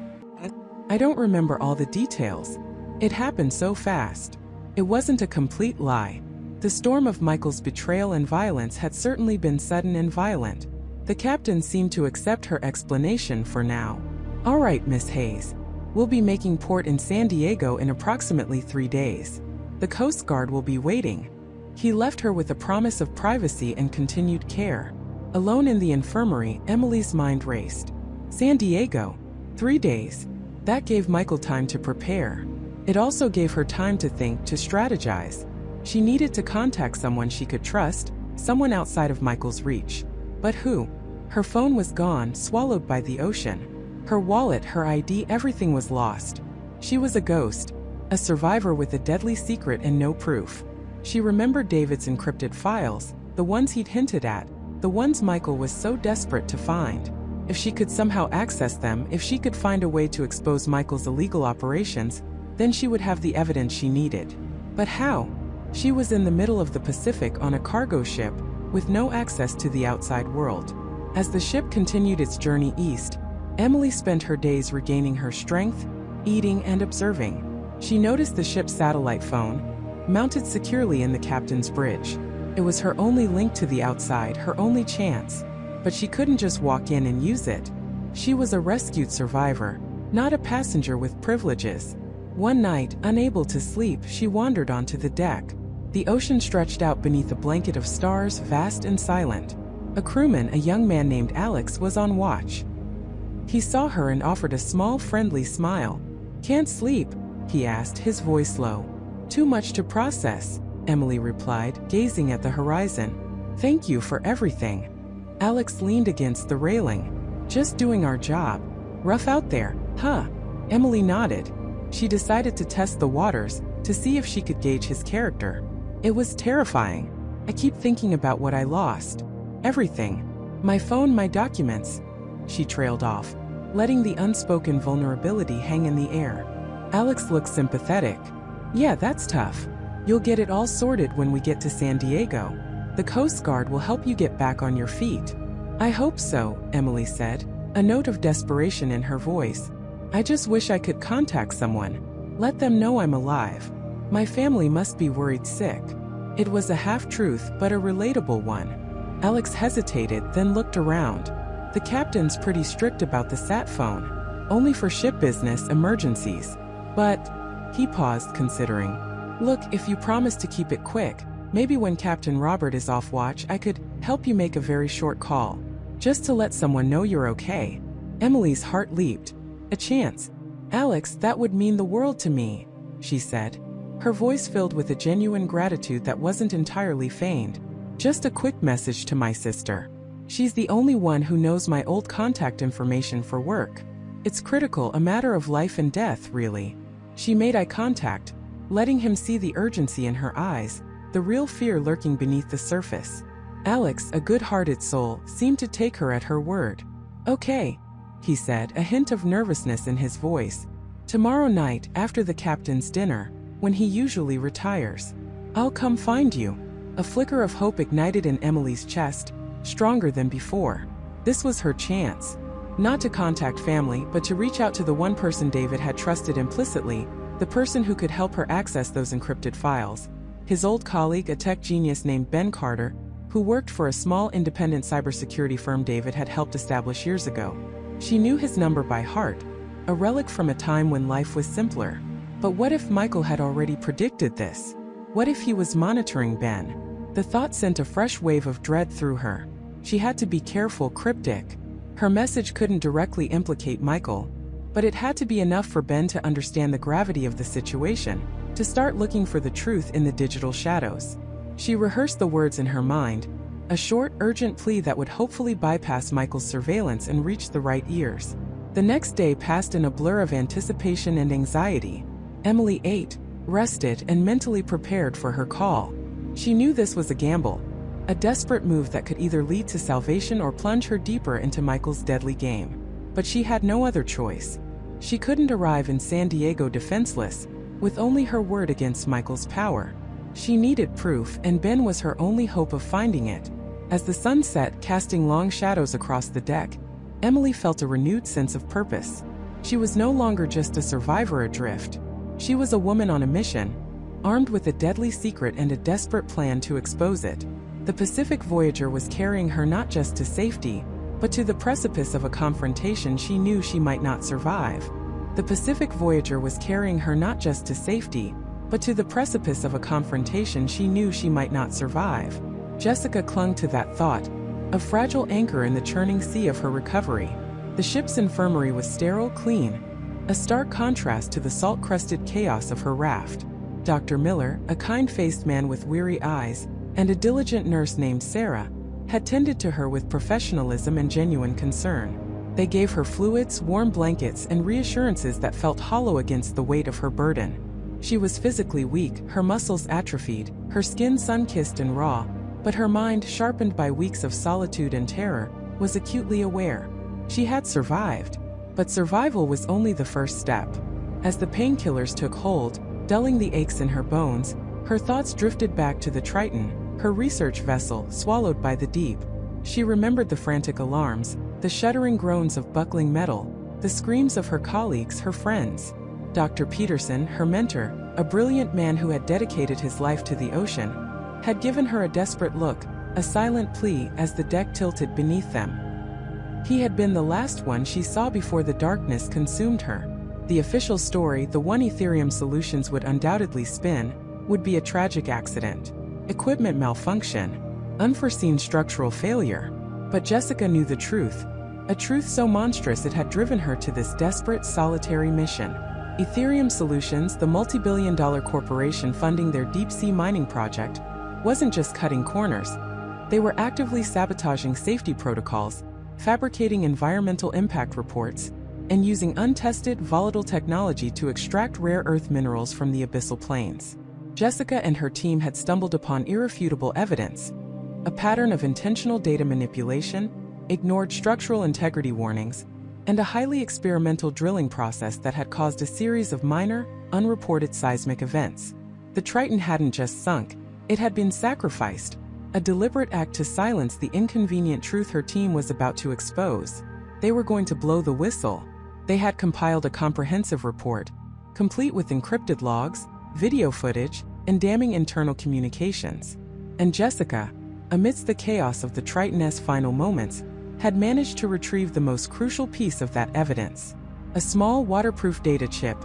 I don't remember all the details. It happened so fast." It wasn't a complete lie. The storm of Michael's betrayal and violence had certainly been sudden and violent. The captain seemed to accept her explanation for now. "All right, Miss Hayes. We'll be making port in San Diego in approximately 3 days. The Coast Guard will be waiting." He left her with a promise of privacy and continued care. Alone in the infirmary, Emily's mind raced. San Diego. 3 days. That gave Michael time to prepare. It also gave her time to think, to strategize. She needed to contact someone she could trust, someone outside of Michael's reach. But who? Her phone was gone, swallowed by the ocean. Her wallet, her ID, everything was lost. She was a ghost, a survivor with a deadly secret and no proof. She remembered David's encrypted files, the ones he'd hinted at, the ones Michael was so desperate to find. If she could somehow access them, if she could find a way to expose Michael's illegal operations, then she would have the evidence she needed. But how? She was in the middle of the Pacific on a cargo ship, with no access to the outside world. As the ship continued its journey east, Emily spent her days regaining her strength, eating and observing. She noticed the ship's satellite phone, mounted securely in the captain's bridge. It was her only link to the outside, her only chance. But she couldn't just walk in and use it. She was a rescued survivor, not a passenger with privileges. One night, unable to sleep, she wandered onto the deck. The ocean stretched out beneath a blanket of stars, vast and silent. A crewman, a young man named Alex, was on watch. He saw her and offered a small, friendly smile. "Can't sleep?" he asked, his voice low. "Too much to process," Emily replied, gazing at the horizon. "Thank you for everything." Alex leaned against the railing. "Just doing our job. Rough out there, huh?" Emily nodded. She decided to test the waters, to see if she could gauge his character. It was terrifying. "I keep thinking about what I lost. Everything. My phone, my documents." She trailed off, letting the unspoken vulnerability hang in the air. Alex looked sympathetic. "Yeah, that's tough. You'll get it all sorted when we get to San Diego. The Coast Guard will help you get back on your feet." "I hope so," Emily said, a note of desperation in her voice. "I just wish I could contact someone. Let them know I'm alive. My family must be worried sick." It was a half-truth, but a relatable one. Alex hesitated, then looked around. The captain's pretty strict about the sat phone. Only for ship business, emergencies. But, he paused, considering. "Look, if you promise to keep it quick, maybe when Captain Robert is off watch, I could help you make a very short call. Just to let someone know you're okay." Emily's heart leaped. "A chance. Alex, that would mean the world to me," she said, her voice filled with a genuine gratitude that wasn't entirely feigned. "Just a quick message to my sister. She's the only one who knows my old contact information for work. It's critical, a matter of life and death, really." She made eye contact, letting him see the urgency in her eyes. the real fear lurking beneath the surface. Alex, a good-hearted soul, seemed to take her at her word. "Okay," he said, a hint of nervousness in his voice. "Tomorrow night, after the captain's dinner, when he usually retires, I'll come find you." A flicker of hope ignited in Emily's chest, stronger than before. This was her chance. Not to contact family, but to reach out to the one person David had trusted implicitly, the person who could help her access those encrypted files. His old colleague, a tech genius named Ben Carter, who worked for a small independent cybersecurity firm David had helped establish years ago. She knew his number by heart, a relic from a time when life was simpler. But what if Michael had already predicted this? What if he was monitoring Ben? The thought sent a fresh wave of dread through her. She had to be careful, cryptic. Her message couldn't directly implicate Michael, but it had to be enough for Ben to understand the gravity of the situation, to start looking for the truth in the digital shadows. She rehearsed the words in her mind, a short, urgent plea that would hopefully bypass Michael's surveillance and reach the right ears. The next day passed in a blur of anticipation and anxiety. Emily ate, rested, and mentally prepared for her call. She knew this was a gamble, a desperate move that could either lead to salvation or plunge her deeper into Michael's deadly game. But she had no other choice. She couldn't arrive in San Diego defenseless, with only her word against Michael's power. She needed proof, and Ben was her only hope of finding it. As the sun set, casting long shadows across the deck, Emily felt a renewed sense of purpose. She was no longer just a survivor adrift. She was a woman on a mission, armed with a deadly secret and a desperate plan to expose it. The Pacific Voyager was carrying her not just to safety, but to the precipice of a confrontation she knew she might not survive. The Pacific Voyager was carrying her not just to safety, but to the precipice of a confrontation she knew she might not survive. Jessica clung to that thought, a fragile anchor in the churning sea of her recovery. The ship's infirmary was sterile, clean, a stark contrast to the salt-crusted chaos of her raft. Dr. Miller, a kind-faced man with weary eyes, and a diligent nurse named Sarah, had tended to her with professionalism and genuine concern. They gave her fluids, warm blankets, and reassurances that felt hollow against the weight of her burden. She was physically weak, her muscles atrophied, her skin sun-kissed and raw, but her mind, sharpened by weeks of solitude and terror, was acutely aware. She had survived, but survival was only the first step. As the painkillers took hold, dulling the aches in her bones, her thoughts drifted back to the Triton, her research vessel, swallowed by the deep. She remembered the frantic alarms, the shuddering groans of buckling metal, the screams of her colleagues, her friends. Dr. Peterson, her mentor, a brilliant man who had dedicated his life to the ocean, had given her a desperate look, a silent plea as the deck tilted beneath them. He had been the last one she saw before the darkness consumed her. The official story, the one Ethereum Solutions would undoubtedly spin, would be a tragic accident. Equipment malfunction. Unforeseen structural failure. But Jessica knew the truth. A truth so monstrous it had driven her to this desperate, solitary mission. Ethereum Solutions, the multi-billion-dollar corporation funding their deep-sea mining project, wasn't just cutting corners. They were actively sabotaging safety protocols, fabricating environmental impact reports, and using untested, volatile technology to extract rare earth minerals from the abyssal plains. Jessica and her team had stumbled upon irrefutable evidence, a pattern of intentional data manipulation, ignored structural integrity warnings, and a highly experimental drilling process that had caused a series of minor, unreported seismic events. The Triton hadn't just sunk, it had been sacrificed, a deliberate act to silence the inconvenient truth her team was about to expose. They were going to blow the whistle. They had compiled a comprehensive report, complete with encrypted logs, video footage, and damning internal communications. And Jessica, amidst the chaos of the Triton's final moments, had managed to retrieve the most crucial piece of that evidence. A small waterproof data chip,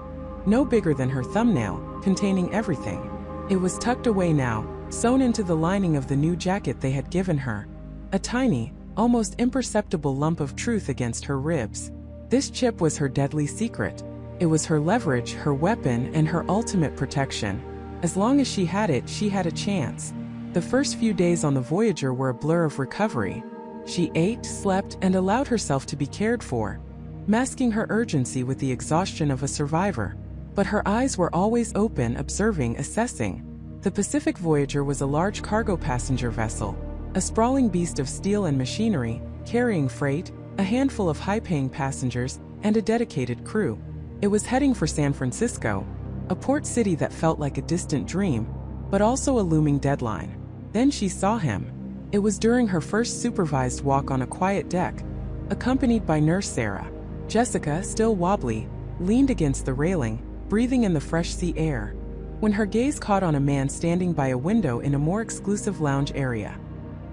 no bigger than her thumbnail, containing everything. It was tucked away now, sewn into the lining of the new jacket they had given her. A tiny, almost imperceptible lump of truth against her ribs. This chip was her deadly secret. It was her leverage, her weapon, and her ultimate protection. As long as she had it, she had a chance. The first few days on the Voyager were a blur of recovery. She ate, slept, and allowed herself to be cared for, masking her urgency with the exhaustion of a survivor. But her eyes were always open, observing, assessing. The Pacific Voyager was a large cargo passenger vessel, a sprawling beast of steel and machinery, carrying freight, a handful of high-paying passengers, and a dedicated crew. It was heading for San Francisco, a port city that felt like a distant dream, but also a looming deadline. Then she saw him. It was during her first supervised walk on a quiet deck, accompanied by Nurse Sarah. Jessica, still wobbly, leaned against the railing, breathing in the fresh sea air, when her gaze caught on a man standing by a window in a more exclusive lounge area.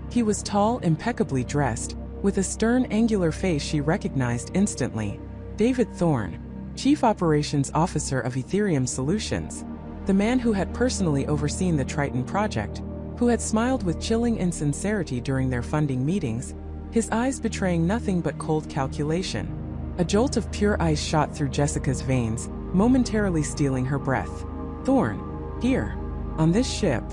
He was tall, impeccably dressed, with a stern, angular face she recognized instantly. David Thorne, Chief Operations Officer of Ethereum Solutions, the man who had personally overseen the Triton project, who had smiled with chilling insincerity during their funding meetings, his eyes betraying nothing but cold calculation. A jolt of pure ice shot through Jessica's veins, momentarily stealing her breath. "Thorne, here, on this ship."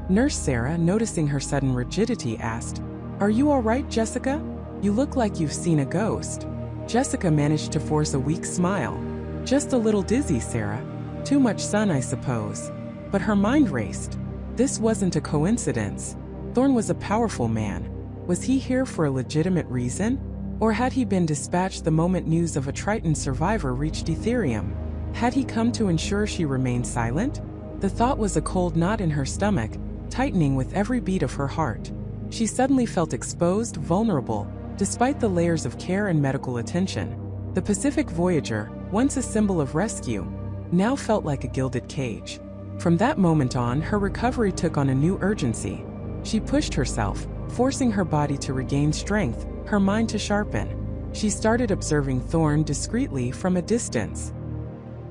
Nurse Sarah, noticing her sudden rigidity, asked, "Are you all right, Jessica? You look like you've seen a ghost." Jessica managed to force a weak smile. "Just a little dizzy, Sarah. Too much sun, I suppose." But her mind raced. This wasn't a coincidence. Thorne was a powerful man. Was he here for a legitimate reason? Or had he been dispatched the moment news of a Triton survivor reached Ethereum? Had he come to ensure she remained silent? The thought was a cold knot in her stomach, tightening with every beat of her heart. She suddenly felt exposed, vulnerable, despite the layers of care and medical attention. The Pacific Voyager, once a symbol of rescue, now felt like a gilded cage. From that moment on, her recovery took on a new urgency. She pushed herself, forcing her body to regain strength, her mind to sharpen. She started observing Thorne discreetly from a distance.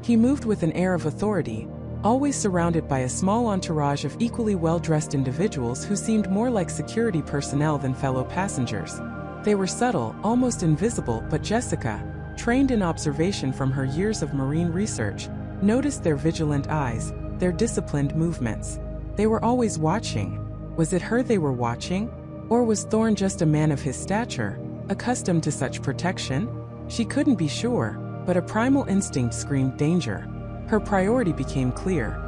He moved with an air of authority, always surrounded by a small entourage of equally well-dressed individuals who seemed more like security personnel than fellow passengers. They were subtle, almost invisible, but Jessica, trained in observation from her years of marine research, noticed their vigilant eyes, their disciplined movements. They were always watching. Was it her they were watching? Or was Thorne just a man of his stature, accustomed to such protection? She couldn't be sure, but a primal instinct screamed danger. Her priority became clear.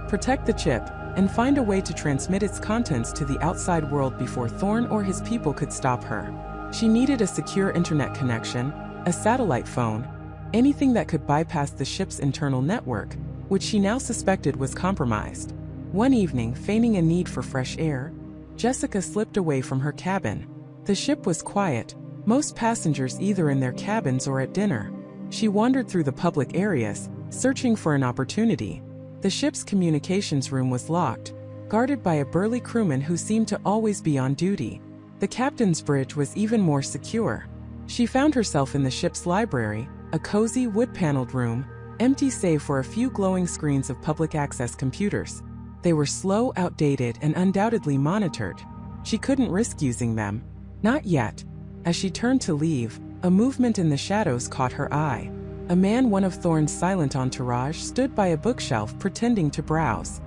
Protect the chip, and find a way to transmit its contents to the outside world before Thorne or his people could stop her. She needed a secure internet connection, a satellite phone, anything that could bypass the ship's internal network, which she now suspected was compromised. One evening, feigning a need for fresh air, Jessica slipped away from her cabin. The ship was quiet, most passengers either in their cabins or at dinner. She wandered through the public areas, searching for an opportunity. The ship's communications room was locked, guarded by a burly crewman who seemed to always be on duty. The captain's bridge was even more secure. She found herself in the ship's library, a cozy, wood-paneled room, empty save for a few glowing screens of public-access computers. They were slow, outdated, and undoubtedly monitored. She couldn't risk using them. Not yet. As she turned to leave, a movement in the shadows caught her eye. A man, one of Thorne's silent entourage, stood by a bookshelf pretending to browse.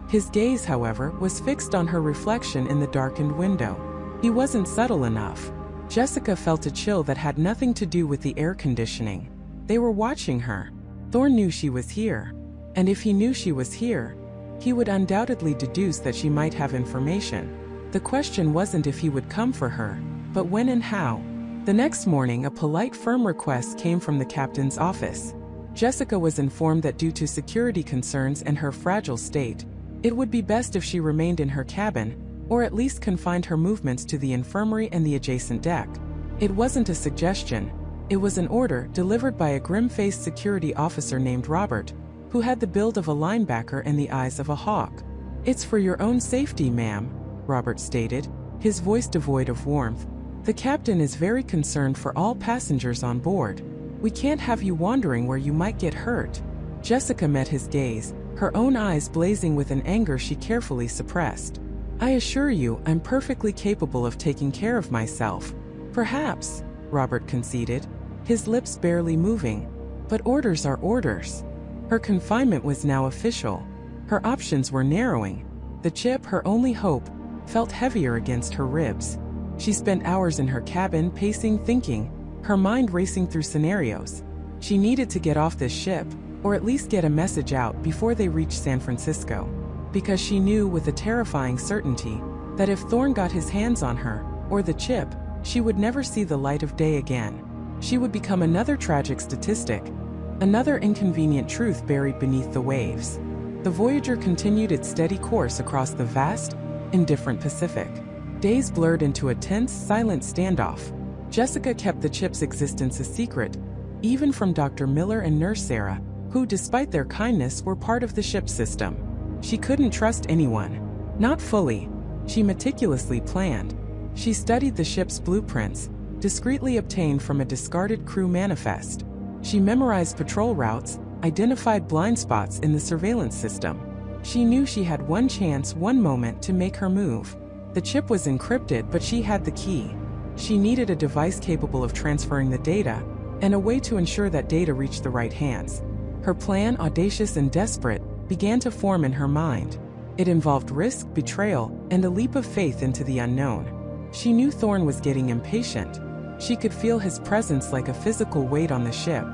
His gaze, however, was fixed on her reflection in the darkened window. He wasn't subtle enough. Jessica felt a chill that had nothing to do with the air conditioning. They were watching her. Thorne knew she was here. And if he knew she was here, he would undoubtedly deduce that she might have information. The question wasn't if he would come for her, but when and how. The next morning, a polite, firm request came from the captain's office. Jessica was informed that due to security concerns and her fragile state, it would be best if she remained in her cabin, or at least confined her movements to the infirmary and the adjacent deck. It wasn't a suggestion. It was an order delivered by a grim-faced security officer named Robert, who had the build of a linebacker and the eyes of a hawk. "It's for your own safety, ma'am," Robert stated, his voice devoid of warmth. "The captain is very concerned for all passengers on board. We can't have you wandering where you might get hurt." Jessica met his gaze, her own eyes blazing with an anger she carefully suppressed. "I assure you, I'm perfectly capable of taking care of myself." "Perhaps," Robert conceded, his lips barely moving. "But orders are orders." Her confinement was now official. Her options were narrowing. The chip, her only hope, felt heavier against her ribs. She spent hours in her cabin, pacing, thinking, her mind racing through scenarios. She needed to get off this ship, or at least get a message out before they reached San Francisco. because she knew with a terrifying certainty that if Thorn got his hands on her, or the chip, she would never see the light of day again. She would become another tragic statistic, another inconvenient truth buried beneath the waves. The Voyager continued its steady course across the vast, indifferent Pacific. Days blurred into a tense, silent standoff. Jessica kept the chip's existence a secret, even from Dr. Miller and Nurse Sarah, who, despite their kindness, were part of the ship's system. She couldn't trust anyone. Not fully. She meticulously planned. She studied the ship's blueprints, discreetly obtained from a discarded crew manifest. She memorized patrol routes, identified blind spots in the surveillance system. She knew she had one chance, one moment to make her move. The chip was encrypted, but she had the key. She needed a device capable of transferring the data, and a way to ensure that data reached the right hands. Her plan, audacious and desperate, began to form in her mind. It involved risk, betrayal, and a leap of faith into the unknown. She knew Thorn was getting impatient. She could feel his presence like a physical weight on the ship.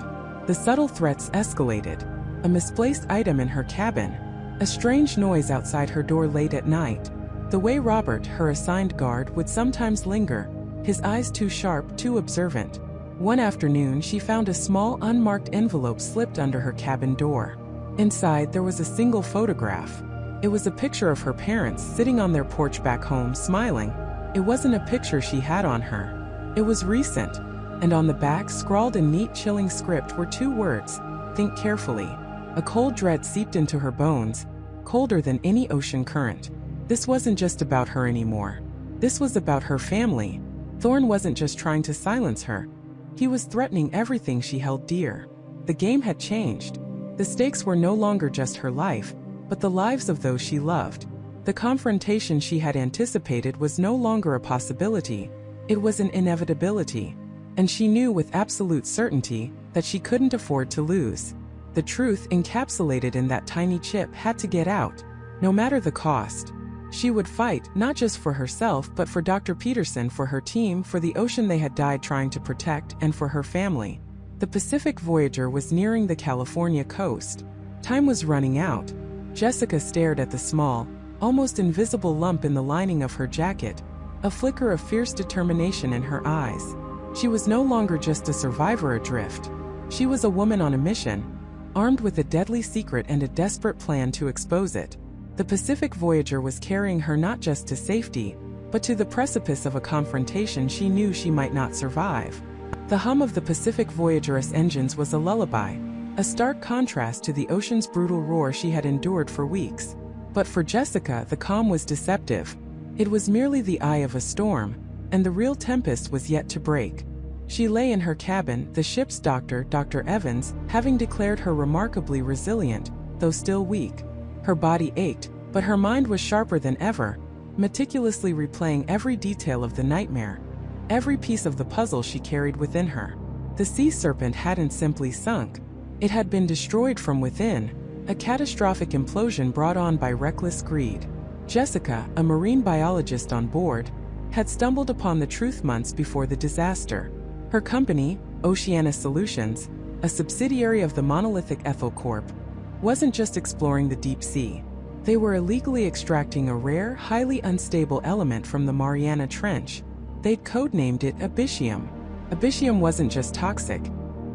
The subtle threats escalated. A misplaced item in her cabin, a strange noise outside her door late at night, the way Robert, her assigned guard, would sometimes linger, his eyes too sharp, too observant. One afternoon, she found a small, unmarked envelope slipped under her cabin door. Inside, there was a single photograph. It was a picture of her parents sitting on their porch back home, smiling. It wasn't a picture she had on her. It was recent, and on the back, scrawled in neat, chilling script, were two words: "Think carefully." A cold dread seeped into her bones, colder than any ocean current. This wasn't just about her anymore. This was about her family. Thorn wasn't just trying to silence her. He was threatening everything she held dear. The game had changed. The stakes were no longer just her life, but the lives of those she loved. The confrontation she had anticipated was no longer a possibility. It was an inevitability. And she knew with absolute certainty that she couldn't afford to lose. The truth encapsulated in that tiny chip had to get out, no matter the cost. She would fight, not just for herself, but for Dr. Peterson, for her team, for the ocean they had died trying to protect, and for her family. The Pacific Voyager was nearing the California coast. Time was running out. Jessica stared at the small, almost invisible lump in the lining of her jacket, a flicker of fierce determination in her eyes. She was no longer just a survivor adrift. She was a woman on a mission, armed with a deadly secret and a desperate plan to expose it. The Pacific Voyager was carrying her not just to safety, but to the precipice of a confrontation she knew she might not survive. The hum of the Pacific Voyager's engines was a lullaby, a stark contrast to the ocean's brutal roar she had endured for weeks. But for Jessica, the calm was deceptive. It was merely the eye of a storm, and the real tempest was yet to break. She lay in her cabin, the ship's doctor, Dr. Evans, having declared her remarkably resilient, though still weak. Her body ached, but her mind was sharper than ever, meticulously replaying every detail of the nightmare, every piece of the puzzle she carried within her. The sea serpent hadn't simply sunk. It had been destroyed from within, a catastrophic implosion brought on by reckless greed. Jessica, a marine biologist on board, had stumbled upon the truth months before the disaster. Her company, Oceana Solutions, a subsidiary of the monolithic Ethel Corp., wasn't just exploring the deep sea. They were illegally extracting a rare, highly unstable element from the Mariana Trench. They'd codenamed it Abyssium. Abyssium wasn't just toxic.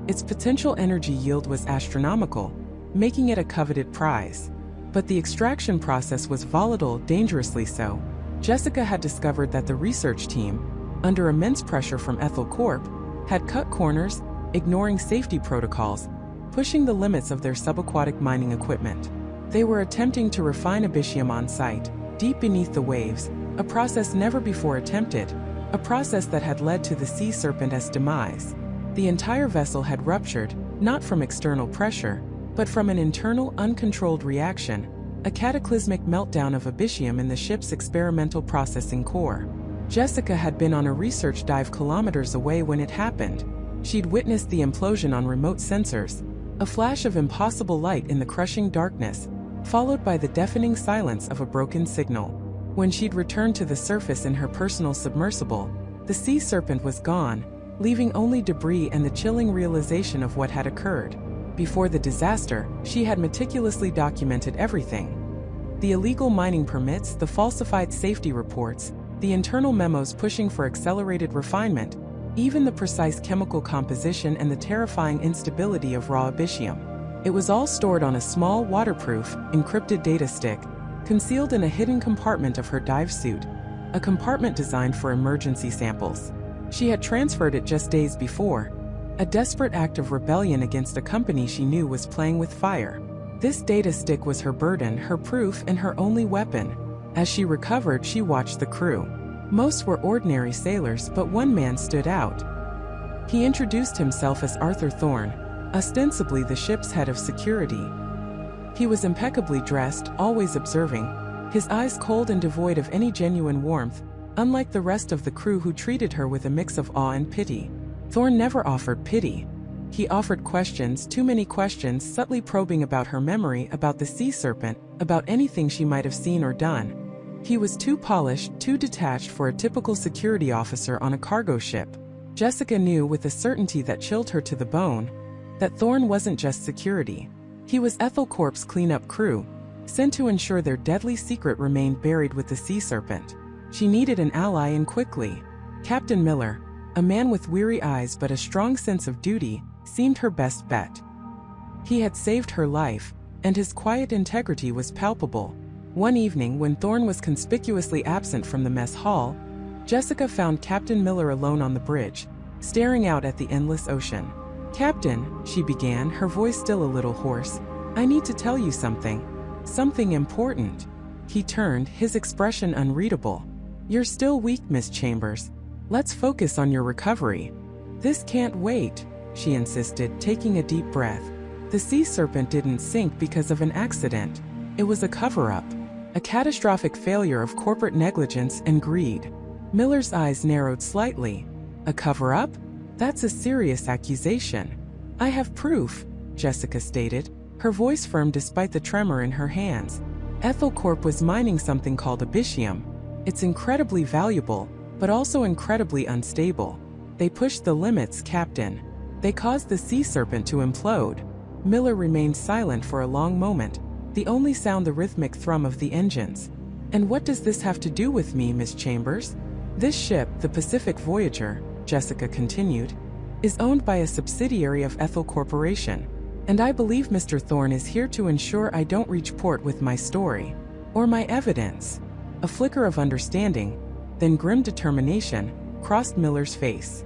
Its potential energy yield was astronomical, making it a coveted prize. But the extraction process was volatile, dangerously so. Jessica had discovered that the research team, under immense pressure from Ethel Corp., had cut corners, ignoring safety protocols, pushing the limits of their subaquatic mining equipment. They were attempting to refine Abyssium on site, deep beneath the waves, a process never before attempted, a process that had led to the sea serpent's demise. The entire vessel had ruptured, not from external pressure, but from an internal, uncontrolled reaction, a cataclysmic meltdown of Abyssium in the ship's experimental processing core. Jessica had been on a research dive kilometers away when it happened. She'd witnessed the implosion on remote sensors, a flash of impossible light in the crushing darkness, followed by the deafening silence of a broken signal. When she'd returned to the surface in her personal submersible, the sea serpent was gone, leaving only debris and the chilling realization of what had occurred. Before the disaster, she had meticulously documented everything. The illegal mining permits, the falsified safety reports, the internal memos pushing for accelerated refinement, even the precise chemical composition and the terrifying instability of raw abyssium. It was all stored on a small, waterproof, encrypted data stick, concealed in a hidden compartment of her dive suit, a compartment designed for emergency samples. She had transferred it just days before, a desperate act of rebellion against a company she knew was playing with fire. This data stick was her burden, her proof, and her only weapon. As she recovered, she watched the crew. Most were ordinary sailors, but one man stood out. He introduced himself as Arthur Thorne, ostensibly the ship's head of security. He was impeccably dressed, always observing, his eyes cold and devoid of any genuine warmth, unlike the rest of the crew who treated her with a mix of awe and pity. Thorne never offered pity. He offered questions, too many questions, subtly probing about her memory, about the sea serpent, about anything she might have seen or done. He was too polished, too detached for a typical security officer on a cargo ship. Jessica knew with a certainty that chilled her to the bone that Thorne wasn't just security. He was Ethel Corp's cleanup crew, sent to ensure their deadly secret remained buried with the sea serpent. She needed an ally, and quickly. Captain Miller, a man with weary eyes but a strong sense of duty, seemed her best bet. He had saved her life, and his quiet integrity was palpable. One evening, when Thorne was conspicuously absent from the mess hall, Jessica found Captain Miller alone on the bridge, staring out at the endless ocean. "Captain," she began, her voice still a little hoarse, "I need to tell you something. Something important." He turned, his expression unreadable. "You're still weak, Miss Chambers. Let's focus on your recovery." "This can't wait," she insisted, taking a deep breath. The sea serpent didn't sink because of an accident. It was a cover-up, a catastrophic failure of corporate negligence and greed. Miller's eyes narrowed slightly. "A cover-up? That's a serious accusation." "I have proof," Jessica stated, her voice firm despite the tremor in her hands. Ethel Corp was mining something called abyssium. It's incredibly valuable, but also incredibly unstable. They pushed the limits, Captain. They caused the sea serpent to implode. Miller remained silent for a long moment, the only sound the rhythmic thrum of the engines. "And what does this have to do with me, Miss Chambers?" "This ship, the Pacific Voyager," Jessica continued, "is owned by a subsidiary of Ethel Corporation, and I believe Mr. Thorne is here to ensure I don't reach port with my story, or my evidence." A flicker of understanding, then grim determination, crossed Miller's face.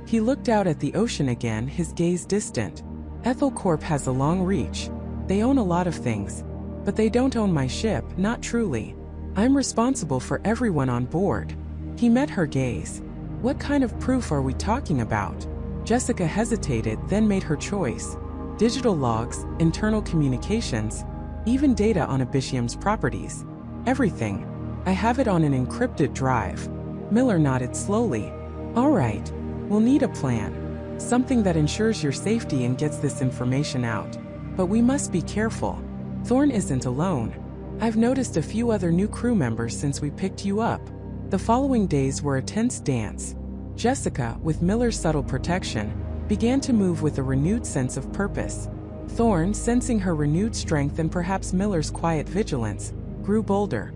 He looked out at the ocean again, his gaze distant. "Ethel Corp has a long reach. They own a lot of things, but they don't own my ship, not truly. I'm responsible for everyone on board." He met her gaze. "What kind of proof are we talking about?" Jessica hesitated, then made her choice. "Digital logs, internal communications, even data on abyssium's properties. Everything. I have it on an encrypted drive." Miller nodded slowly. "All right. We'll need a plan. Something that ensures your safety and gets this information out. But we must be careful. Thorne isn't alone. I've noticed a few other new crew members since we picked you up." The following days were a tense dance. Jessica, with Miller's subtle protection, began to move with a renewed sense of purpose. Thorne, sensing her renewed strength and perhaps Miller's quiet vigilance, grew bolder.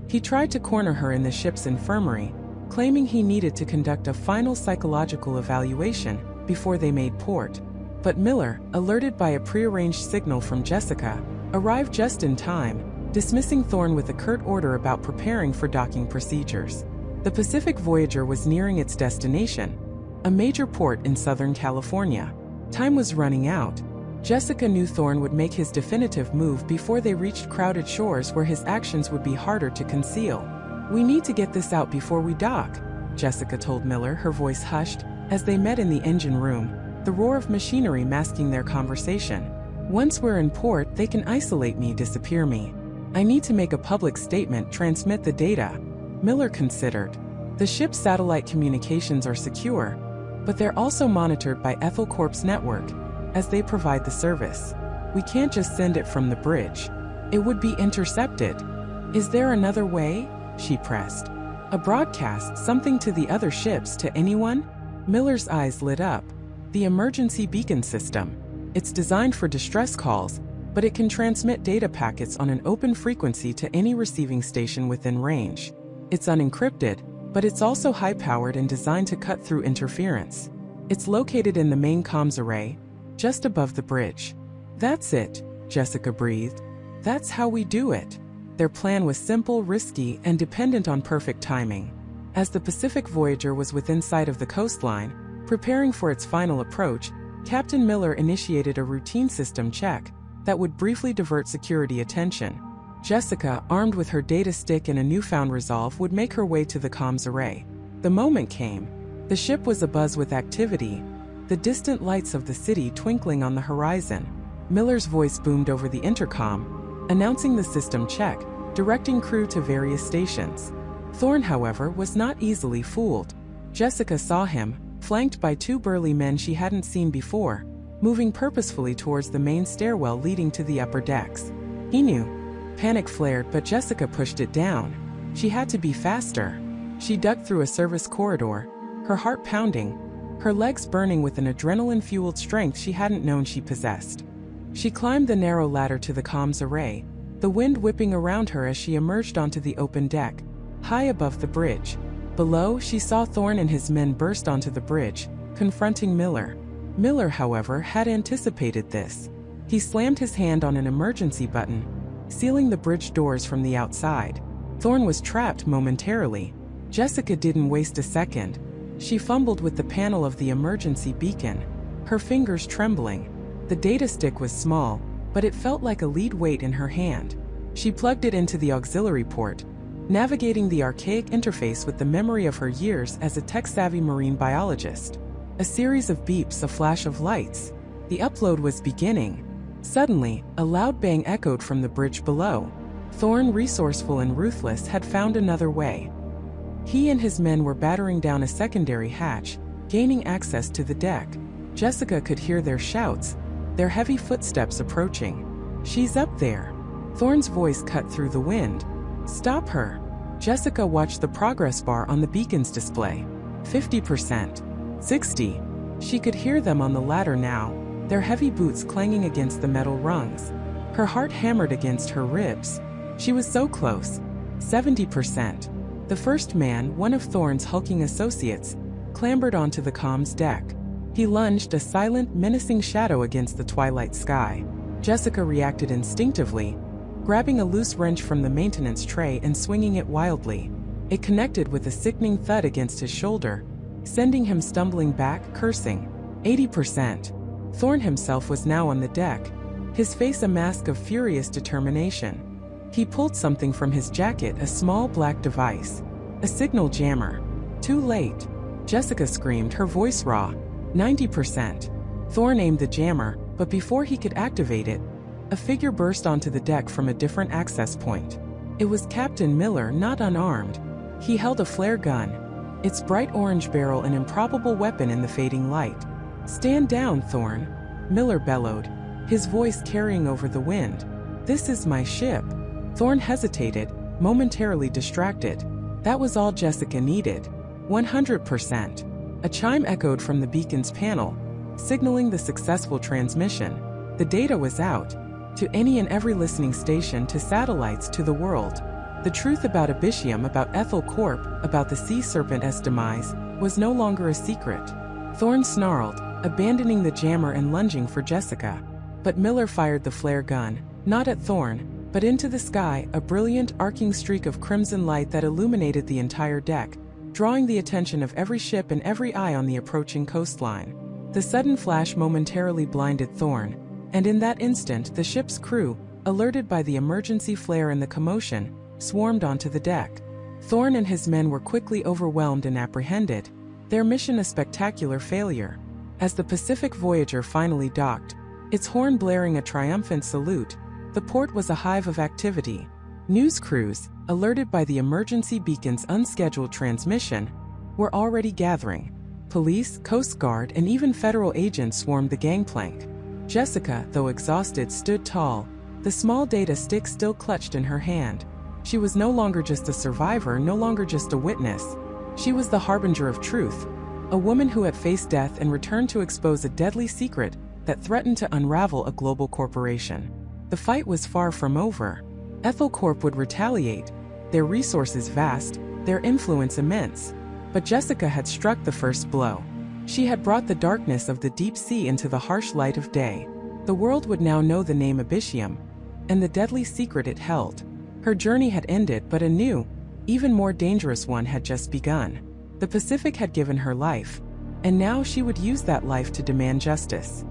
He tried to corner her in the ship's infirmary, claiming he needed to conduct a final psychological evaluation before they made port. But Miller, alerted by a prearranged signal from Jessica, arrived just in time, dismissing Thorne with a curt order about preparing for docking procedures. The Pacific Voyager was nearing its destination, a major port in Southern California. Time was running out. Jessica knew Thorne would make his definitive move before they reached crowded shores where his actions would be harder to conceal. "We need to get this out before we dock," Jessica told Miller, her voice hushed, as they met in the engine room, the roar of machinery masking their conversation. "Once we're in port, they can isolate me, disappear me. I need to make a public statement, transmit the data." Miller considered. "The ship's satellite communications are secure, but they're also monitored by Ethel Corp's network, as they provide the service. We can't just send it from the bridge. It would be intercepted." "Is there another way?" she pressed. "A broadcast, something to the other ships, to anyone?" Miller's eyes lit up. "The emergency beacon system. It's designed for distress calls, but it can transmit data packets on an open frequency to any receiving station within range. It's unencrypted, but it's also high-powered and designed to cut through interference. It's located in the main comms array, just above the bridge. "That's it," Jessica breathed. "That's how we do it." Their plan was simple, risky, and dependent on perfect timing. As the Pacific Voyager was within sight of the coastline, preparing for its final approach, Captain Miller initiated a routine system check that would briefly divert security attention. Jessica, armed with her data stick and a newfound resolve, would make her way to the comms array. The moment came. The ship was abuzz with activity, the distant lights of the city twinkling on the horizon. Miller's voice boomed over the intercom, announcing the system check, directing crew to various stations. Thorne, however, was not easily fooled. Jessica saw him, flanked by two burly men she hadn't seen before, moving purposefully towards the main stairwell leading to the upper decks. He knew. Panic flared, but Jessica pushed it down. She had to be faster. She ducked through a service corridor, her heart pounding, her legs burning with an adrenaline-fueled strength she hadn't known she possessed. She climbed the narrow ladder to the comms array, the wind whipping around her as she emerged onto the open deck, high above the bridge. Below, she saw Thorne and his men burst onto the bridge, confronting Miller. Miller, however, had anticipated this. He slammed his hand on an emergency button, sealing the bridge doors from the outside. Thorne was trapped momentarily. Jessica didn't waste a second. She fumbled with the panel of the emergency beacon, her fingers trembling. The data stick was small, but it felt like a lead weight in her hand. She plugged it into the auxiliary port, navigating the archaic interface with the memory of her years as a tech-savvy marine biologist. A series of beeps, a flash of lights. The upload was beginning. Suddenly, a loud bang echoed from the bridge below. Thorne, resourceful and ruthless, had found another way. He and his men were battering down a secondary hatch, gaining access to the deck. Jessica could hear their shouts, their heavy footsteps approaching. "She's up there." Thorne's voice cut through the wind. "Stop her." Jessica watched the progress bar on the beacon's display. 50%. 60. She could hear them on the ladder now, their heavy boots clanging against the metal rungs. Her heart hammered against her ribs. She was so close. 70%. The first man, one of Thorne's hulking associates, clambered onto the comms deck. He lunged, a silent, menacing shadow against the twilight sky. Jessica reacted instinctively, grabbing a loose wrench from the maintenance tray and swinging it wildly. It connected with a sickening thud against his shoulder, sending him stumbling back, cursing. 80%. Thorne himself was now on the deck, his face a mask of furious determination. He pulled something from his jacket, a small black device. A signal jammer. Too late. Jessica screamed, her voice raw. 90%. Thorne aimed the jammer, but before he could activate it, a figure burst onto the deck from a different access point. It was Captain Miller, not unarmed. He held a flare gun, its bright orange barrel an improbable weapon in the fading light. "Stand down, Thorne," Miller bellowed, his voice carrying over the wind. "This is my ship." Thorne hesitated, momentarily distracted. That was all Jessica needed. 100%. A chime echoed from the beacon's panel, signaling the successful transmission. The data was out, to any and every listening station, to satellites, to the world. The truth about Abyssium, about Ethel Corp, about the sea serpent's demise, was no longer a secret. Thorne snarled, abandoning the jammer and lunging for Jessica. But Miller fired the flare gun, not at Thorne, but into the sky, a brilliant, arcing streak of crimson light that illuminated the entire deck, drawing the attention of every ship and every eye on the approaching coastline. The sudden flash momentarily blinded Thorne, and in that instant the ship's crew, alerted by the emergency flare and the commotion, swarmed onto the deck. Thorne and his men were quickly overwhelmed and apprehended, their mission a spectacular failure. As the Pacific Voyager finally docked, its horn blaring a triumphant salute, the port was a hive of activity. News crews, alerted by the emergency beacon's unscheduled transmission, were already gathering. Police, Coast Guard, and even federal agents swarmed the gangplank. Jessica, though exhausted, stood tall, the small data stick still clutched in her hand. She was no longer just a survivor, no longer just a witness. She was the harbinger of truth, a woman who had faced death and returned to expose a deadly secret that threatened to unravel a global corporation. The fight was far from over. Ethelcorp would retaliate, their resources vast, their influence immense. But Jessica had struck the first blow. She had brought the darkness of the deep sea into the harsh light of day. The world would now know the name Abyssium, and the deadly secret it held. Her journey had ended, but a new, even more dangerous one had just begun. The Pacific had given her life, and now she would use that life to demand justice.